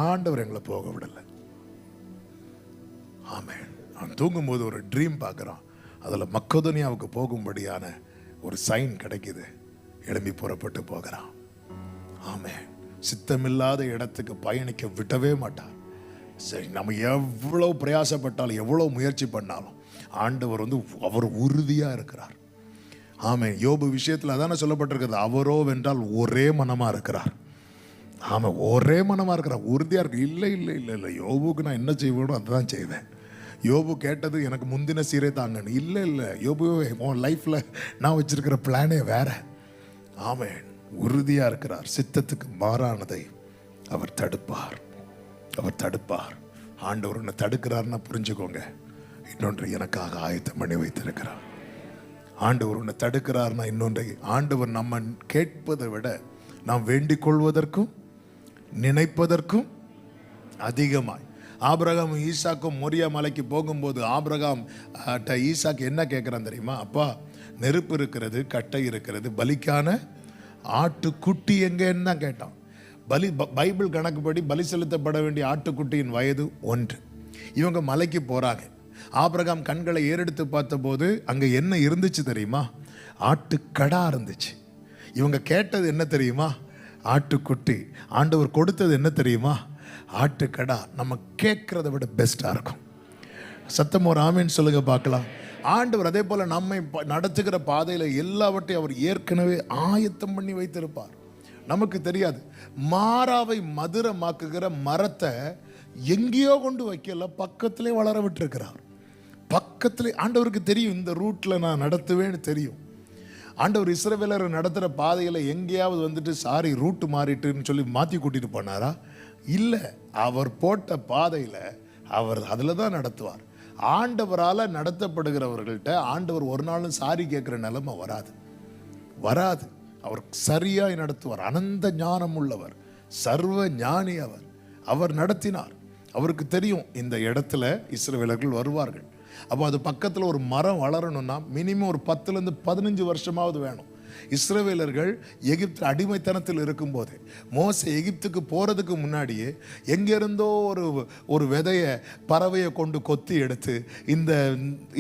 ஆண்டவர் எங்களை போக விடலை. ஆமென். அவன் தூங்கும்போது ஒரு ட்ரீம் பார்க்குறான், அதில் மக்கதோனியாவுக்கு போகும்படியான ஒரு சைன் கிடைக்குது. எழும்பி புறப்பட்டு போகிறான். ஆமென். சித்தமில்லாத இடத்துக்கு பயணிக்க விடவே மாட்டார். சரி, நம்ம எவ்வளோ பிரயாசப்பட்டாலும் எவ்வளோ முயற்சி பண்ணாலும் ஆண்டவர் அவர் உறுதியாக இருக்கிறார். ஆமென். யோபு விஷயத்தில் அதான சொல்லப்பட்டிருக்கிறது, அவரோ வென்றால் ஒரே மனமாக இருக்கிறார். ஆமாம், ஒரே மனமாக இருக்கிறார், உறுதியாக இருக்கு. இல்லை இல்லை இல்லை இல்லை யோபுக்கு நான் என்ன செய்வேனோ அதுதான் செய்வேன். யோபு கேட்டது எனக்கு முந்தின சீரே தாங்கன்னு. இல்லை இல்லை யோபு, உன் லைஃப்பில் நான் வச்சிருக்கிற பிளானே வேற. ஆமென். உறுதியாக இருக்கிறார். சித்தத்துக்கு மாறானதை அவர் தடுப்பார், அவர் தடுப்பார். ஆண்டவர் உன்னை தடுக்கிறார்னா புரிஞ்சுக்கோங்க, இன்னொன்று எனக்காக ஆயத்தம் பண்ணி வைத்திருக்கிறார். ஆண்டவர் உன்னை தடுக்கிறார்னா இன்னொன்றை, ஆண்டவர் நம்ம கேட்பதை விட நாம் வேண்டிக் கொள்வதற்கும் நினைப்பதற்கும் அதிகமாய். ஆபிரகாம் ஈசாக்கும் மோரியா மலைக்கு போகும்போது ஆபிரகாம் ஈசாக்கு என்ன கேட்குறான் தெரியுமா? அப்பா, நெருப்பு இருக்கிறது, கட்டை இருக்கிறது, பலிக்கான ஆட்டுக்குட்டி எங்கன்னு தான் கேட்டான். பைபிள் கணக்குப்படி பலி செலுத்தப்பட வேண்டிய ஆட்டுக்குட்டியின் வயது 1. இவங்க மலைக்கு போறாங்க. ஆபிரகாம் கண்களை ஏறெடுத்து பார்த்தபோது அங்கே என்ன இருந்துச்சு தெரியுமா? ஆட்டுக்கடா இருந்துச்சு. இவங்க கேட்டது என்ன தெரியுமா? ஆட்டுக்குட்டி. ஆண்டவர் கொடுத்தது என்ன தெரியுமா? ஆட்டுக்கடா. நம்ம கேட்கறத விட பெஸ்டா இருக்கும். சத்தம் ஒரு ஆமீன் சொல்லுங்க பார்க்கலாம். ஆண்டவர் அதே போல நம்மை நடத்துகிற பாதையில எல்லாவற்றையும் அவர் ஏற்கனவே ஆயத்தம் பண்ணி வைத்திருப்பார். நமக்கு தெரியாது. மாறாவை மதுரமாக்குகிற மரத்தை எங்கேயோ கொண்டு வைக்கல, பக்கத்திலே வளர விட்டுருக்கிறார். பக்கத்திலே ஆண்டவருக்கு தெரியும், இந்த ரூட்ல நான் நடத்துவேன்னு தெரியும். ஆண்டவர் இஸ்ரவேலரை நடத்துகிற பாதையில் எங்கேயாவது சாரி ரூட்டு மாறிட்டுன்னு சொல்லி மாற்றி கூட்டிட்டு போனாரா? இல்லை, அவர் போட்ட பாதையில் அவர் அதில் தான் நடத்துவார். ஆண்டவரால் நடத்தப்படுகிறவர்கள்ட்ட ஆண்டவர் ஒரு நாளும் சாரி கேட்குற நிலைமை வராது. அவர் சரியாய் நடத்துவார். அனந்த ஞானம் உள்ளவர், சர்வ ஞானி அவர் நடத்தினார். அவருக்கு தெரியும் இந்த இடத்துல இஸ்ரவேலர்கள் வருவார்கள். அப்போ அது பக்கத்தில் ஒரு மரம் வளரணும்னா மினிமம் ஒரு 10 to 15 வருஷமாவது வேணும். இஸ்ரவேலர்கள் எகிப்து அடிமைத்தனத்தில் இருக்கும்போது மோசே எகிப்துக்கு போகிறதுக்கு முன்னாடியே எங்கேருந்தோ ஒரு விதையை பறவையை கொண்டு கொத்தி எடுத்து இந்த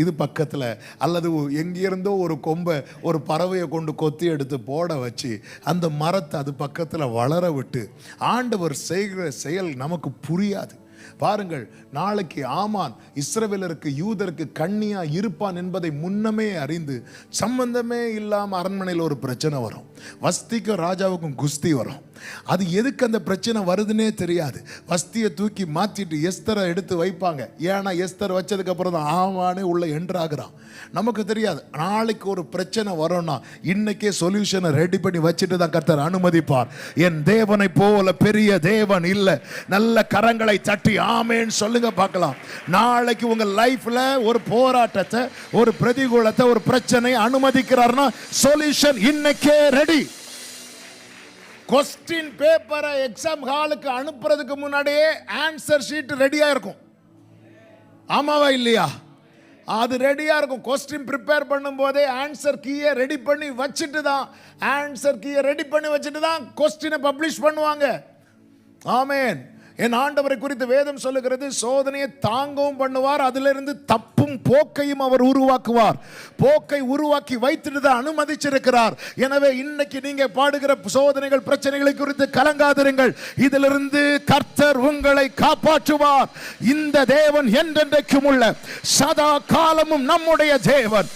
இது பக்கத்தில், அல்லது எங்கேருந்தோ ஒரு கொம்பை ஒரு பறவையை கொண்டு கொத்தி எடுத்து போட வச்சு அந்த மரத்தை அது பக்கத்தில் வளர விட்டு ஆண்டவர் செய்கிற செயல் நமக்கு புரியாது. பாருங்கள், நாளைக்கு ஆமான் இஸ்ரவேலருக்கு யூதருக்கு கண்ணியா இருப்பான் என்பதை முன்னமே அறிந்து சம்பந்தமே இல்லாம அரண்மனையில் ஒரு பிரச்சனை வரும். வஸ்திக்கும் ராஜாவுக்கும் குஸ்தி வரும். அது எதுக்கு அந்த பிரச்சனை வருதுன்னே தெரியாது. வஸ்தியை தூக்கி மாத்திட்டு எஸ்தரை எடுத்து வைப்பாங்க. ஏன்னா எஸ்தர் வச்சதுக்கு அப்புறம் தான் ஆமானே உள்ள என்ட்ராகிறான். நமக்கு தெரியாது நாளைக்கு ஒரு பிரச்சனை வரும்னா இன்னைக்கே சொல்யூஷனை ரெடி பண்ணி வச்சுட்டு தான் கர்த்தர் அனுமதிப்பார். என் தேவனை போல பெரிய தேவன் இல்லை. நல்ல கரங்களை தட்டி ஆமேன்னு சொல்லுங்க பார்க்கலாம். நாளைக்கு உங்க லைஃப்ல ஒரு போராட்டத்தை, ஒரு பிரதிகூலத்தை, ஒரு பிரச்சனை அனுமதிக்கிறார்னா சொல்யூஷன் இன்னைக்கே ரெடி. கொஸ்டின் பேப்பரை எக்ஸாம் ஹாலுக்கு அனுப்புறதுக்கு முன்னாடியே ஆன்சர் ஷீட் ரெடியா இருக்கும். ஆமாவா இல்லையா? அது ரெடியா இருக்கும். கொஸ்டின் ப்ரிப்பேர் பண்ணும் போதே ஆன்சர் கீயை ரெடி பண்ணி வச்சுட்டு தான் கொஸ்டினை பப்ளிஷ் பண்ணுவாங்க. ஆமென். என் ஆண்டவரை குறித்து வேதம் சொல்லுகிறது, சோதனையை தாங்கவும் பண்ணுவார், அதிலிருந்து தப்பும் போக்கையும் அவர் உருவாக்குவார். போக்கை உருவாக்கி வைத்துட்டு தான் அனுமதிச்சிருக்கிறார். எனவே இன்னைக்கு நீங்க பாடுகிற சோதனைகள், பிரச்சனைகளை குறித்து கலங்காதிருங்கள். இதிலிருந்து கர்த்தர் உங்களை காப்பாற்றுவார். இந்த தேவன் என்றென்றைக்கும் உள்ள சதா காலமும் நம்முடைய தேவன்.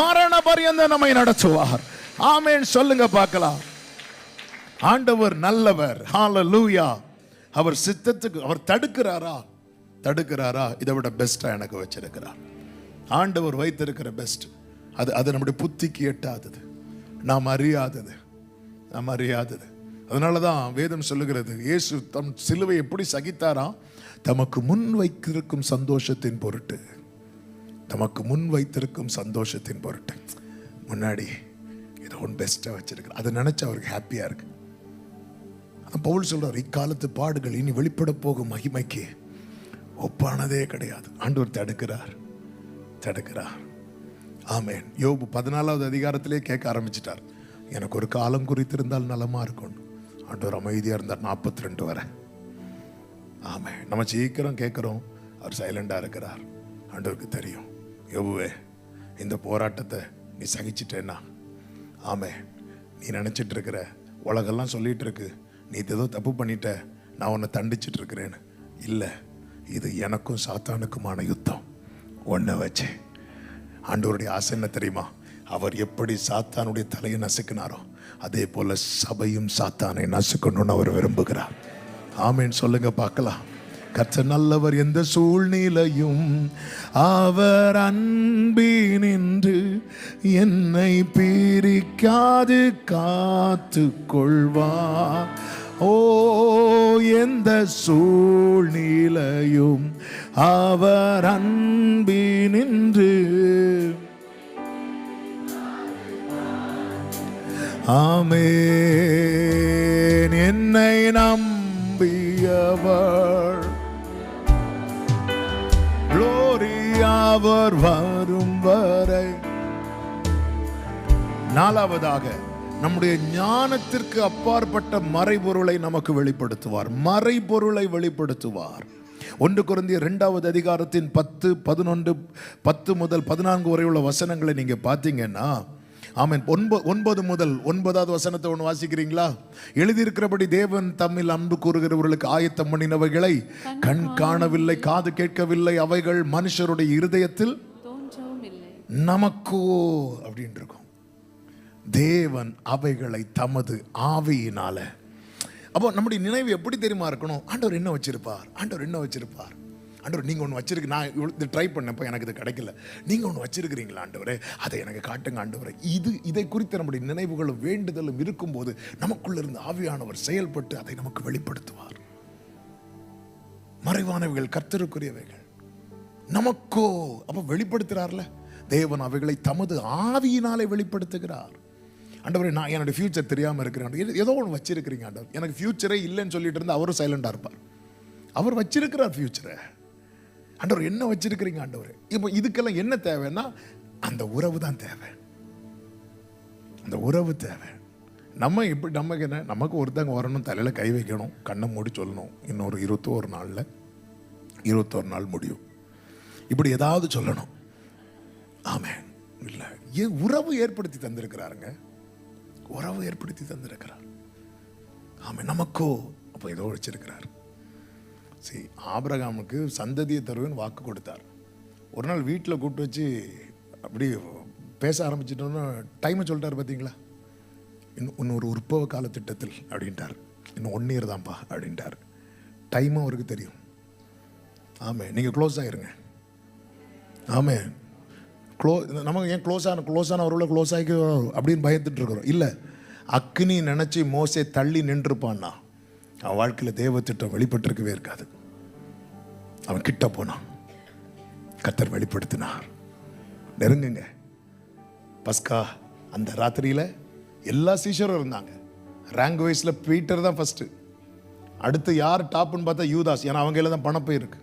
மரண பரியந்தம் நம்மை நடத்துவார். ஆமென் சொல்லுங்க பார்க்கலாம். ஆண்டவர் நல்லவர். ஹல்லேலூயா. அவர் சித்தத்துக்கு அவர் தடுக்கிறாரா? இதை விட பெஸ்டா எனக்கு வச்சிருக்கிறார். ஆண்டவர் வைத்திருக்கிற பெஸ்ட் அது நம்முடைய புத்திக்கு எட்டாதது, நாம் அறியாதது. அதனாலதான் வேதம் சொல்லுகிறது, இயேசு தம் சிலுவை எப்படி சகித்தாரா? தமக்கு முன் வைத்திருக்கும் சந்தோஷத்தின் பொருட்டு முன்னாடி ஏதோ ஒன்று பெஸ்டா வச்சிருக்கிறார். அதை நினைச்சு அவருக்கு ஹாப்பியா இருக்கு. பவுல் சொல்றார், இக்காலத்து பாடுகள் இனி வெளிப்பட போகும் மகிமைக்கு ஒப்பானதே கிடையாது. ஆண்டவர் தடுக்கிறார். ஆமென். யோபு 14வது அதிகாரத்திலே கேட்க ஆரம்பிச்சிட்டார், எனக்கு ஒரு காலம் குறித்திருந்தால் நலமா இருக்கும். ஆண்டவர் அமைதியா இருந்தார் 42 வரை. ஆமென். நம்ம சீக்கிரம் கேட்கிறோம், அவர் சைலண்டா இருக்கிறார். ஆண்டவருக்கு தெரியும், யோபுவே இந்த போராட்டத்தை நீ சகிச்சிட்டேன்னா, ஆமென், நீ நினைச்சிட்டு இருக்கிற உலகெல்லாம் சொல்லிட்டு இருக்கு நீ ஏதோ தப்பு பண்ணிட்ட, நான் உன்னை தண்டிச்சிட்டு இருக்கிறேன்னு. இல்லை, இது எனக்கும் சாத்தானுக்குமான யுத்தம். ஒன்றை வச்சு ஆண்டவருடைய ஆசை என்ன தெரியுமா? அவர் எப்படி சாத்தானுடைய தலையை நசுக்கினாரோ அதே போல சபையும் சாத்தானை நசுக்கணும்னு அவர் விரும்புகிறார். ஆமேன் சொல்லுங்க பார்க்கலாம். கர்த்தர் நல்லவர், எந்த சூழ்நிலையும் அவர் அன்பினின்று என்னை பிரிக்காது காத்து கொள்வார். ஓ, எந்த சூழ்நிலையும் அவர் அன்பினின்று. ஆமென். என்னை நம்பியவர் அவர் வரும் வரை. நாலாவதாக, நம்முடைய ஞானத்திற்கு அப்பாற்பட்ட மறைபொருளை நமக்கு வெளிப்படுத்துவார். 1 கொரிந்தியர் 2வது அதிகாரத்தின் 10, 11, 10 முதல் 14 வரை உள்ள வசனங்களை நீங்க பார்த்தீங்கன்னா, ஆமென், 9 முதல் 9வது வசனத்தை ஒன்று வாசிக்கிறீங்களா? எழுதியிருக்கிறபடி தேவன் தம்மில் அன்பு கூறுகிறவர்களுக்கு ஆயத்தம் பண்ணினவைகளை கண் காணவில்லை, காது கேட்கவில்லை, அவைகள் மனுஷருடைய இருதயத்தில் நமக்கோ அப்படின்னு இருக்கும். தேவன் அவைகளை தமது ஆவியினால. அப்போ நம்முடைய நினைவு எப்படி தெரியுமா இருக்கணும்? ஆண்டவர் என்ன வச்சிருப்பார்? ஆண்டவர் நீங்கள் ஒன்று வச்சிருக்கு, நான் இது ட்ரை பண்ணப்போ எனக்கு இது கிடைக்கல, நீங்கள் ஒன்று வச்சிருக்கிறீங்களா ஆண்டவரே, அதை எனக்கு காட்டுங்க ஆண்டவரே. இதை குறித்து நம்முடைய நினைவுகளும் வேண்டுதலும் இருக்கும்போது நமக்குள்ள இருந்து ஆவியானவர் செயல்பட்டு அதை நமக்கு வெளிப்படுத்துவார். மறைவானவைகள் கர்த்தருக்குரியவைகள் நமக்கோ. அப்போ வெளிப்படுத்துகிறார்ல தேவன், அவைகளை தமது ஆவியினாலே வெளிப்படுத்துகிறார். ஆண்டவரே, நான் என்னோட ஃபியூச்சர் தெரியாமல் இருக்கிறேன், ஏதோ ஒன்று வச்சிருக்கிறீங்க ஆண்டவர். எனக்கு ஃபியூச்சரே இல்லைன்னு சொல்லிட்டு இருந்தால் அவரும் சைலண்டாக இருப்பார். அவர் வச்சிருக்கிறார் ஃபியூச்சரை. ஆண்டவர் என்ன வச்சிருக்கிறீங்க ஆண்டவர்? இப்போ இதுக்கெல்லாம் என்ன தேவைன்னா அந்த உறவு தான் தேவை. அந்த உறவு தேவை. நம்ம இப்படி நமக்கு என்ன, நமக்கு ஒருத்தங்க வரணும், தலையில் கை வைக்கணும், கண்ணை மூடி சொல்லணும், இன்னொரு 21 நாளில் 21 நாள் முடியும், இப்படி ஏதாவது சொல்லணும். ஆமென். இல்லை, ஏன் உறவு ஏற்படுத்தி தந்திருக்கிறாருங்க, உறவு ஏற்படுத்தி தந்திருக்கிறார். ஆமென். நமக்கோ அப்போ ஏதோ வச்சிருக்கிறார். சரி, ஆபிரகாமுக்கு சந்ததியை தருவேன்னு வாக்கு கொடுத்தார். ஒரு நாள் வீட்டில் கூப்பிட்டு வச்சு அப்படி பேச ஆரம்பிச்சிட்டோன்னு டைமை சொல்லிட்டார். பார்த்தீங்களா? இன்னும் ஒரு உற்பவ கால திட்டத்தில் அப்படின்ட்டார். இன்னும் 1 இயர் தான்ப்பா அப்படின்ட்டார். டைமும் அவருக்கு தெரியும். ஆமாம், நீங்கள் க்ளோஸ் ஆகிருங்க. ஆமாம், நமக்கு ஏன் க்ளோஸான அவரோட க்ளோஸ் ஆகி அப்படின்னு பயந்துட்டு இருக்கிறோம். இல்லை, அக்னி நினச்சி மோசே தள்ளி நின்றுப்பான்னா அவன் வாழ்க்கையில் தேவ திட்டம் வெளிப்பட்டிருக்கவே இருக்காது. அவன் கிட்ட போனான், கர்த்தர் வெளிப்படுத்தினார். நெருங்குங்க. பஸ்கா அந்த ராத்திரியில் எல்லா சீஷரும் இருந்தாங்க. ரேங்க் வைஸில் பீட்டர் தான் ஃபஸ்ட்டு. அடுத்து யார் டாப்னு பார்த்தா யூதாஸ். ஏன்னா அவங்க எல்லாம் தான் பணப்பை இருக்கு.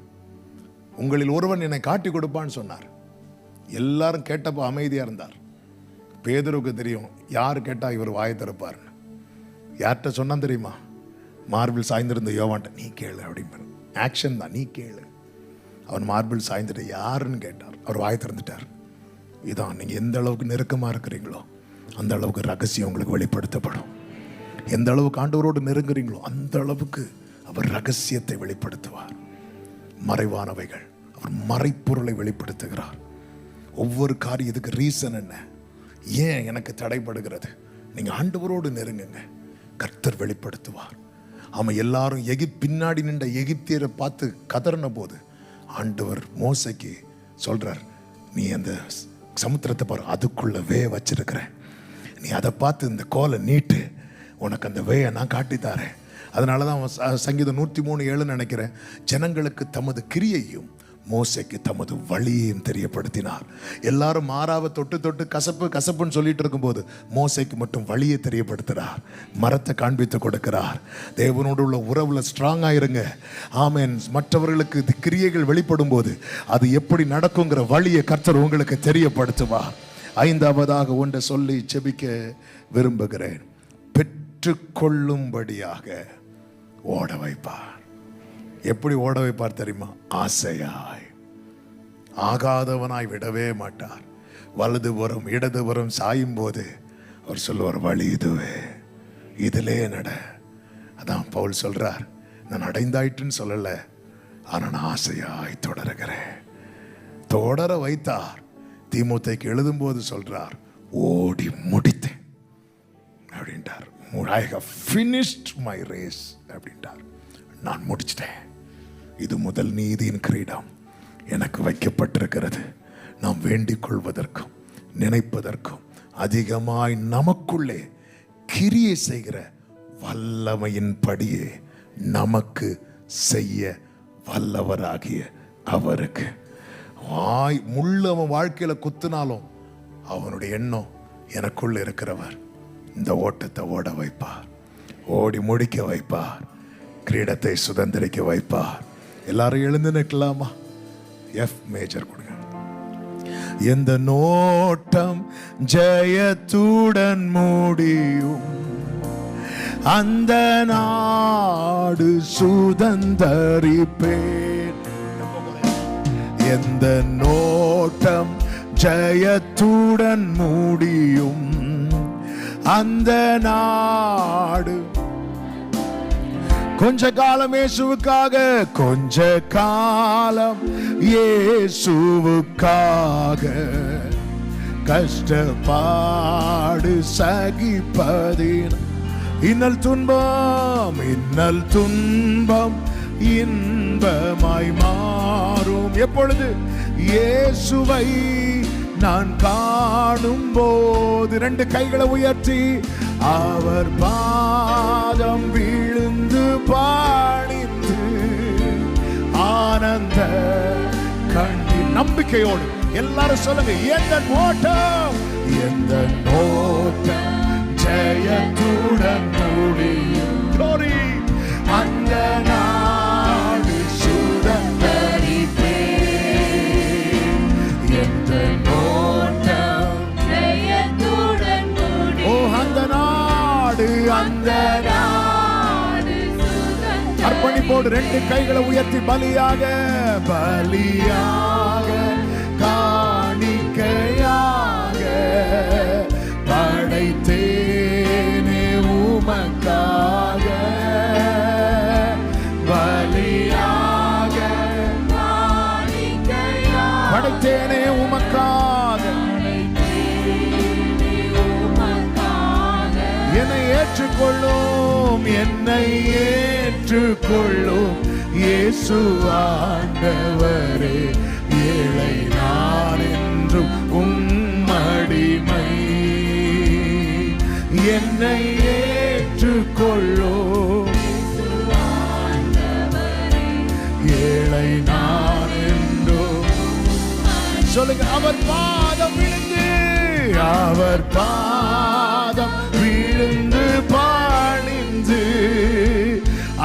உங்களில் ஒருவன் என்னை காட்டி கொடுப்பான்னு சொன்னார். எல்லாரும் கேட்டப்போ அமைதியாக இருந்தார். பேதுருக்கு தெரியும் யார் கேட்டால் இவர் வாயை திறப்பார்னு. யார்கிட்ட சொன்னான் தெரியுமா? மார்பிள் சாய்ந்திருந்த யோவான்ட்ட, நீ கேளு அப்படின்னு. ஆக்ஷன் தான், நீ கேளு. அவன் மார்பிள் சாய்ந்துட்டு யாருன்னு கேட்டார். அவர் வாயை திறந்துட்டார். இதான், நீங்கள் எந்த அளவுக்கு நெருக்கமாக இருக்கிறீங்களோ அந்த அளவுக்கு ரகசியம் உங்களுக்கு வெளிப்படுத்தப்படும். எந்த அளவுக்கு ஆண்டவரோடு நெருங்குறீங்களோ அந்த அளவுக்கு அவர் ரகசியத்தை வெளிப்படுத்துவார். மறைவானவைகள் அவர் மறைப்பொருளை வெளிப்படுத்துகிறார். ஒவ்வொரு காரியத்துக்கு ரீசன் என்ன, ஏன் எனக்கு தடைப்படுகிறது, நீங்கள் ஆண்டவரோடு நெருங்குங்க, கர்த்தர் வெளிப்படுத்துவார். ஆமாம், எல்லாரும் பின்னாடி நின்ற எகிப்தியரை பார்த்து கதறின போது ஆண்டவர் மோசைக்கு சொல்றார், நீ அந்த சமுத்திரத்தை பாரு, அதுக்குள்ள வே வச்சிருக்கிறேன், நீ அதை பார்த்து இந்த கோலை நீட்டு, உனக்கு அந்த வேயை நான் காட்டித்தாரேன். அதனால தான் சங்கீதம் 103:7 நினைக்கிறேன், ஜனங்களுக்கு தமது கிரியையும் மோசைக்கு தமது வழியையும் தெரியப்படுத்தினார். எல்லாரும் மாறாவை தொட்டு தொட்டு கசப்புன்னு சொல்லிட்டு இருக்கும்போது மோசைக்கு மட்டும் வழியை தெரியப்படுத்துகிறார், மரத்தை காண்பித்து கொடுக்கிறார். தேவனோடு உள்ள உறவுல ஸ்ட்ராங் ஆயிருங்க. ஆமென். மற்றவர்களுக்கு கிரியைகள் வெளிப்படும் போது அது எப்படி நடக்குங்கிற வழியை கர்த்தர் உங்களுக்கு தெரியப்படுத்துவார். 5வதாக ஒன்றை சொல்லி செபிக்க விரும்புகிறேன். பெற்றுக்கொள்ளும்படியாக ஓட வைப்பார். எப்படி ஓட வைப்பார் தெரியுமா? ஆசையாய், ஆகாதவனாய் விடவே மாட்டார். வலதுபுறம் இடதுபுறம் சாயும் போது அவர் சொல்லுவார், வழி இதுவே, இதிலே நட. அதான் பவுல் சொல்றார், நான் அடைந்தாயிட்டுன்னு சொல்லல, ஆனா நான் ஆசையாய் தொடருகிறேன். தொடர வைத்தார். தீமோத்தேயுக்கு எழுதும் போது சொல்றார், ஓடி முடித்தேன் அப்படின்ட்டார். I have finished my race அப்படின்ட்டார். நான் முடிச்சிட்டேன். இது முதல் நீதியின் கிரீடம் எனக்கு வைக்கப்பட்டிருக்கிறது. நாம் வேண்டிக் கொள்வதற்கும் நினைப்பதற்கும் அதிகமாய் நமக்குள்ளே கிரியை செய்கிற வல்லமையின் படியே நமக்கு செய்ய வல்லவராகிய அவருக்கு. முள்ளவன் வாழ்க்கையில குத்துனாலும் அவனுடைய எண்ணம், எனக்குள்ள இருக்கிறவர் இந்த ஓட்டத்தை ஓட வைப்பார், ஓடி முடிக்க வைப்பார், கிரீடத்தை சுதந்திரிக்க வைப்பார். எல்லாரும் எழுந்து நிற்கலாமா? எஃப் மேஜர் கொடுங்க. எந்த நோட்டம் ஜெயத்துடன் முடியும், அந்த நாடு சுதந்தரிப்பேன். எந்த நோட்டம் ஜெயத்துடன் முடியும், அந்த நாடு. கொஞ்ச காலம் இயேசுவுக்காக, கொஞ்ச காலம் இயேசுவுக்காக கஷ்டப்பாடு சகிப்பதின் இன்னல் துன்பம் இன்பமாய் மாறும். எப்பொழுது? இயேசுவை நான் காணும் போது. 2 கைகளை உயர்த்தி அவர் பாதம் விழுந்து பாடித்து ஆனந்த கண்ணீர் நம்பிக்கையோடு எல்லாரும் சொல்லுங்க, எந்த நோட்டம், எந்த நோட்டம் ஜெயத்துடன் முடியும். அந்த நாடு சுதந்தரிப்பேன். அந்த அர்ப்பணிப்போடு 2 கைகளை உயர்த்தி பலியாக காணிக்கையாக படைத்தேனே உமக்காக பலியாக படைத்தேனே உமக்காக என்னை ஏற்றுக்கொள்ளும் இயேசு ஆண்டவரே ஏழை நான் என்றும் உம்மடிமை என்னை ஏற்றுக்கொள்ளும் ஏழை நான் என்றும் சொல்லுங்க அவர் பாதம் விழுந்து பணிந்து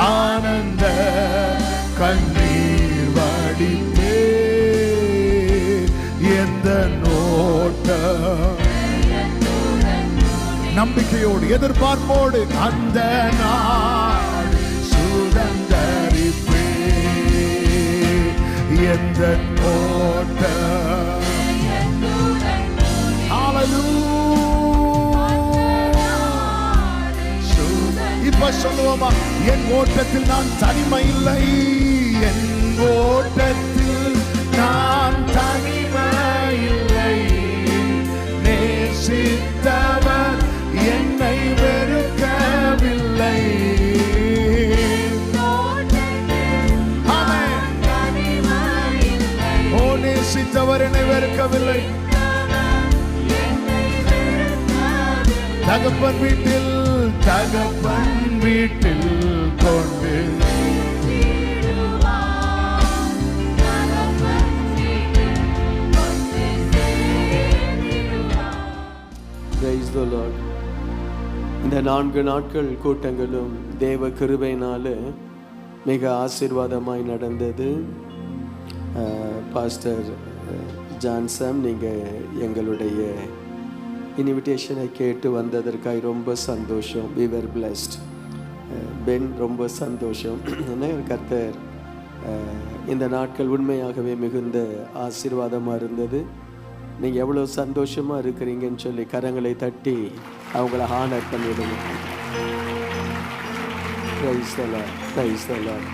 ஆனந்த கண்ணீர் வடிப்பே எந்த நோட்டம் நம்பிக்கையோடு எதிர்பார்ப்போடு அந்த நாள் சுதந்தரிப்பே எந்த நோட்டம் இப்ப சொல்லுவோமா என் ஓட்டத்தில் நான் தனிமை இல்லை என் ஓட்டத்தில் நான் தனிமை இல்லை நேசித்தவர் என்னை வெறுக்கவில்லை ஓ நேசித்தவர் என்னை வெறுக்கவில்லை தகப்பன் வீட்டில் கொண்டு Praise the Lord. இந்த 4 நாட்கள் கூட்டங்களும் தேவ கிருபையினால மிக ஆசீர்வாதமாய் நடந்தது. பாஸ்டர் ஜான்சன் நீங்கள் எங்களுடைய இன்விடேஷனை கேட்டு வந்ததற்காக ரொம்ப சந்தோஷம். we were blessed. பென் ரொம்ப சந்தோஷம். கர்த்தர் இந்த நாட்கள் உண்மையாகவே மிகுந்த ஆசீர்வாதமாக இருந்தது. நீங்கள் எவ்வளோ சந்தோஷமாக இருக்கிறீங்கன்னு சொல்லி கரங்களை தட்டி அவங்கள ஹானர் பண்ணிடுங்க. Praise the Lord. Praise the Lord.